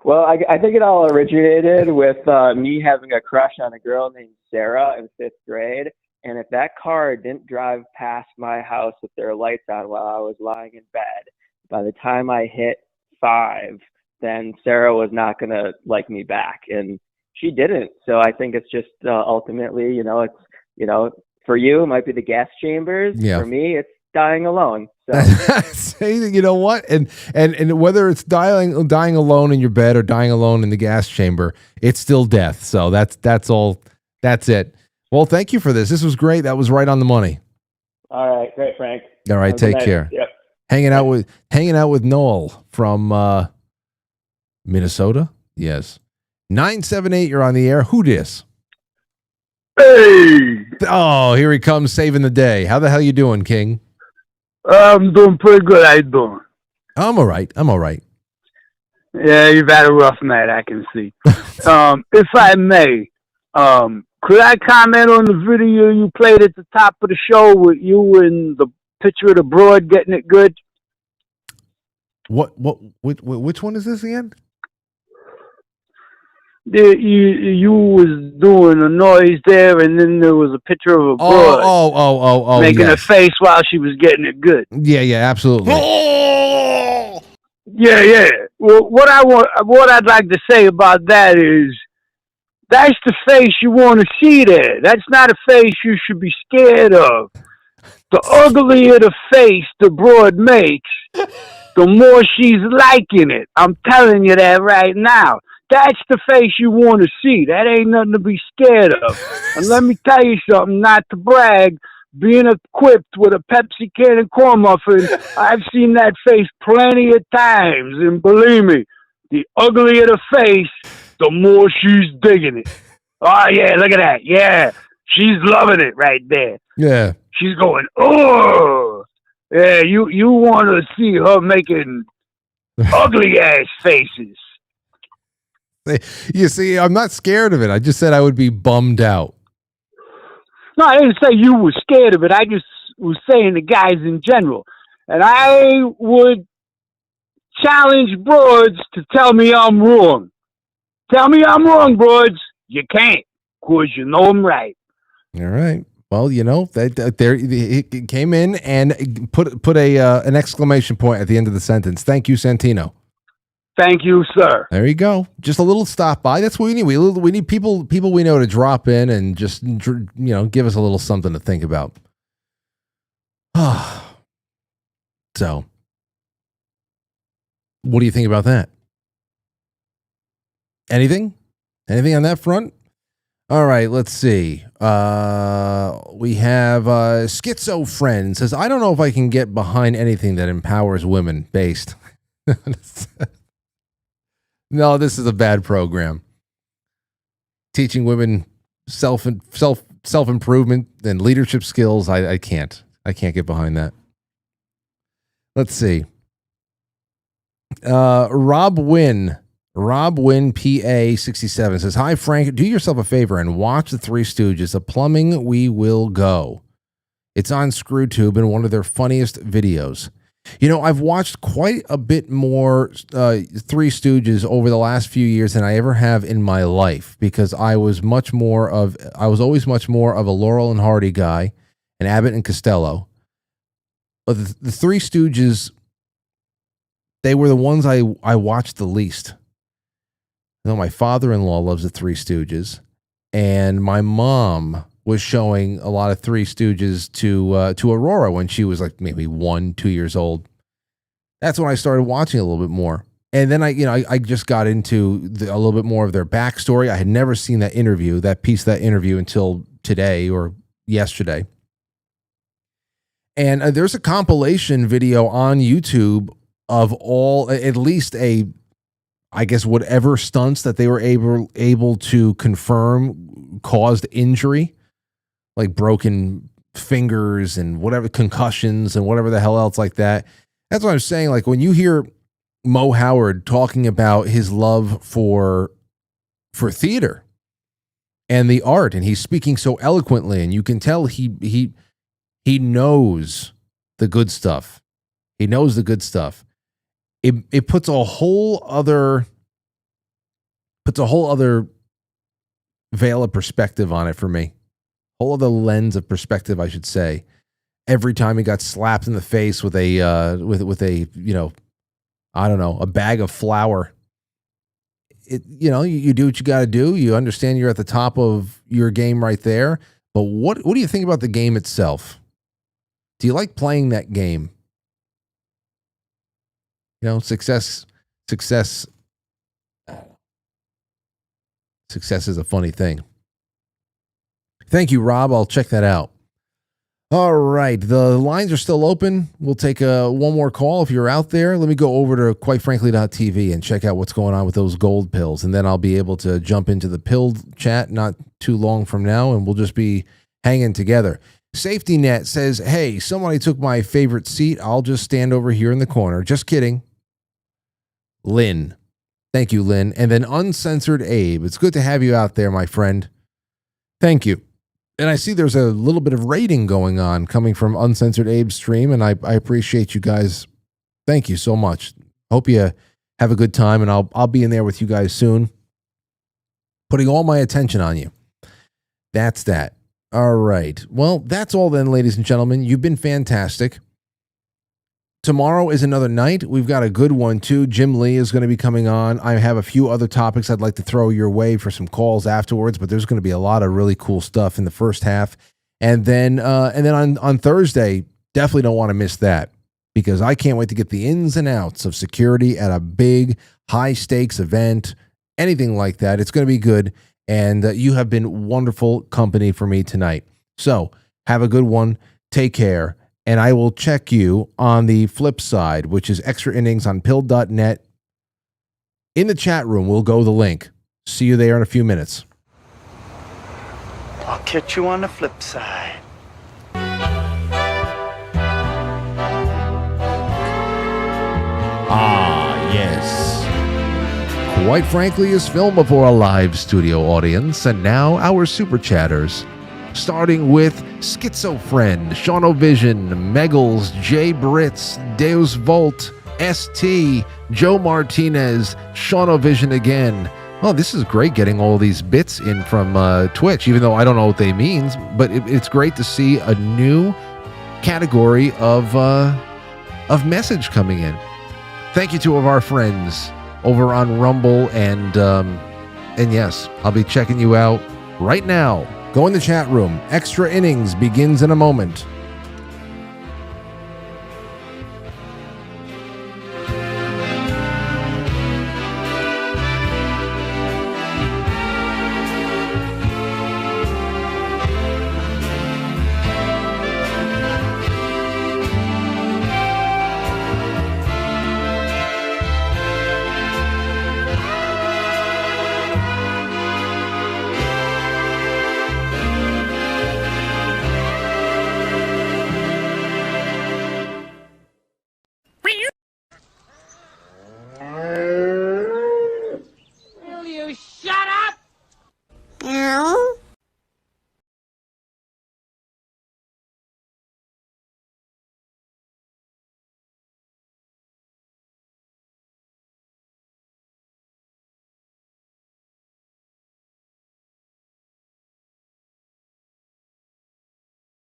Well, I think it all originated with me having a crush on a girl named Sarah in 5th grade. And if that car didn't drive past my house with their lights on while I was lying in bed, by the time I hit 5, then Sarah was not going to like me back. And she didn't. So I think it's just ultimately, for you, it might be the gas chambers. Yeah. For me, it's dying alone. So. Say, you know what? And whether it's dying alone in your bed or dying alone in the gas chamber, it's still death. So that's all. That's it. Well, thank you for this. This was great. That was right on the money. All right, great, Frank. All right, take care. Yep. Hanging out with Noel from Minnesota. Yes. 978. You're on the air. Who dis? Hey. Oh, here he comes, saving the day. How the hell you doing, King? I'm doing pretty good. How you doing? I'm all right. Yeah, you've had a rough night, I can see. If I may, could I comment on the video you played at the top of the show with you and the picture of the broad getting it good? Which one is this again? you was doing a noise there, and then there was a picture of a broad making yes. a face while she was getting it good. Yeah, absolutely. Yeah. Well, what I'd like to say about that is that's the face you want to see there. That's not a face you should be scared of. The uglier the face the broad makes, the more she's liking it. I'm telling you that right now. That's the face you want to see. That ain't nothing to be scared of. And let me tell you something, not to brag, being equipped with a Pepsi can and corn muffin, I've seen that face plenty of times. And believe me, the uglier the face, the more she's digging it. Oh, yeah, look at that. Yeah, she's loving it right there. Yeah. She's going, oh. Yeah, you want to see her making ugly-ass faces. You see, I'm not scared of it. I just said I would be bummed out. No, I didn't say you were scared of it. I just was saying the guys in general. And I would challenge broads to tell me I'm wrong. Tell me I'm wrong, broads. You can't, because you know I'm right. All right. Well, you know, there it came in and put an exclamation point at the end of the sentence. Thank you, Santino. Thank you, sir. There you go. Just a little stop by. That's what we need. We need people we know to drop in and just, you know, give us a little something to think about. So, what do you think about that? Anything on that front? All right, let's see. We have Schizo Friend says, I don't know if I can get behind anything that empowers women based. No, this is a bad program. Teaching women self-improvement and leadership skills. I can't get behind that. Let's see. Rob Wynn PA 67 says, hi Frank, do yourself a favor and watch the Three Stooges, A Plumbing We Will Go. It's on ScrewTube and one of their funniest videos. You know, I've watched quite a bit more Three Stooges over the last few years than I ever have in my life, because I was always much more of a Laurel and Hardy guy and Abbott and Costello. But the Three Stooges, they were the ones I watched the least. You know, my father-in-law loves the Three Stooges, and my mom was showing a lot of Three Stooges to Aurora when she was like maybe 1-2 years old. That's when I started watching a little bit more. And then I just got into a little bit more of their backstory. I had never seen that piece of that interview until today or yesterday. And there's a compilation video on YouTube of all, at least I guess whatever stunts that they were able to confirm caused injury, like broken fingers and whatever, concussions and whatever the hell else like that. That's what I'm saying. Like when you hear Mo Howard talking about his love for theater and the art, and he's speaking so eloquently, and you can tell he knows the good stuff. He knows the good stuff. It puts a whole other veil of perspective on it for me. Whole other lens of perspective, I should say. Every time he got slapped in the face with a you know, I don't know, a bag of flour. You do what you got to do. You understand you're at the top of your game right there. But what do you think about the game itself? Do you like playing that game? You know, success is a funny thing. Thank you, Rob. I'll check that out. All right. The lines are still open. We'll take one more call if you're out there. Let me go over to quitefrankly.tv and check out what's going on with those gold pills. And then I'll be able to jump into the pilled chat not too long from now, and we'll just be hanging together. Safety Net says, hey, somebody took my favorite seat. I'll just stand over here in the corner. Just kidding. Lynn. Thank you, Lynn. And then Uncensored Abe. It's good to have you out there, my friend. Thank you. And I see there's a little bit of rating going on coming from Uncensored Abe's stream, and I appreciate you guys. Thank you so much. Hope you have a good time, and I'll be in there with you guys soon. putting all my attention on you. That's that. All right. Well, that's all then, ladies and gentlemen. You've been fantastic. Tomorrow is another night. We've got a good one, too. Jim Lee is going to be coming on. I have a few other topics I'd like to throw your way for some calls afterwards, but there's going to be a lot of really cool stuff in the first half. And then on Thursday, definitely don't want to miss that, because I can't wait to get the ins and outs of security at a big, high-stakes event, anything like that. It's going to be good, and you have been wonderful company for me tonight. So have a good one. Take care. And I will check you on the flip side, which is extra innings on pill.net. In the chat room, we'll go the link. See you there in a few minutes. I'll catch you on the flip side. Ah, yes. Quite Frankly is filmed before a live studio audience, and now our super chatters. Starting with Schizo Friend, Shauna Vision, Meggles, Jay Britz, Deus Volt, ST, Joe Martinez, Shauna Vision again. Oh, this is great getting all these bits in from Twitch, even though I don't know what they mean, but it's great to see a new category of message coming in. Thank you to all of our friends over on Rumble, and yes, I'll be checking you out right now. Go in the chat room. Extra innings begins in a moment.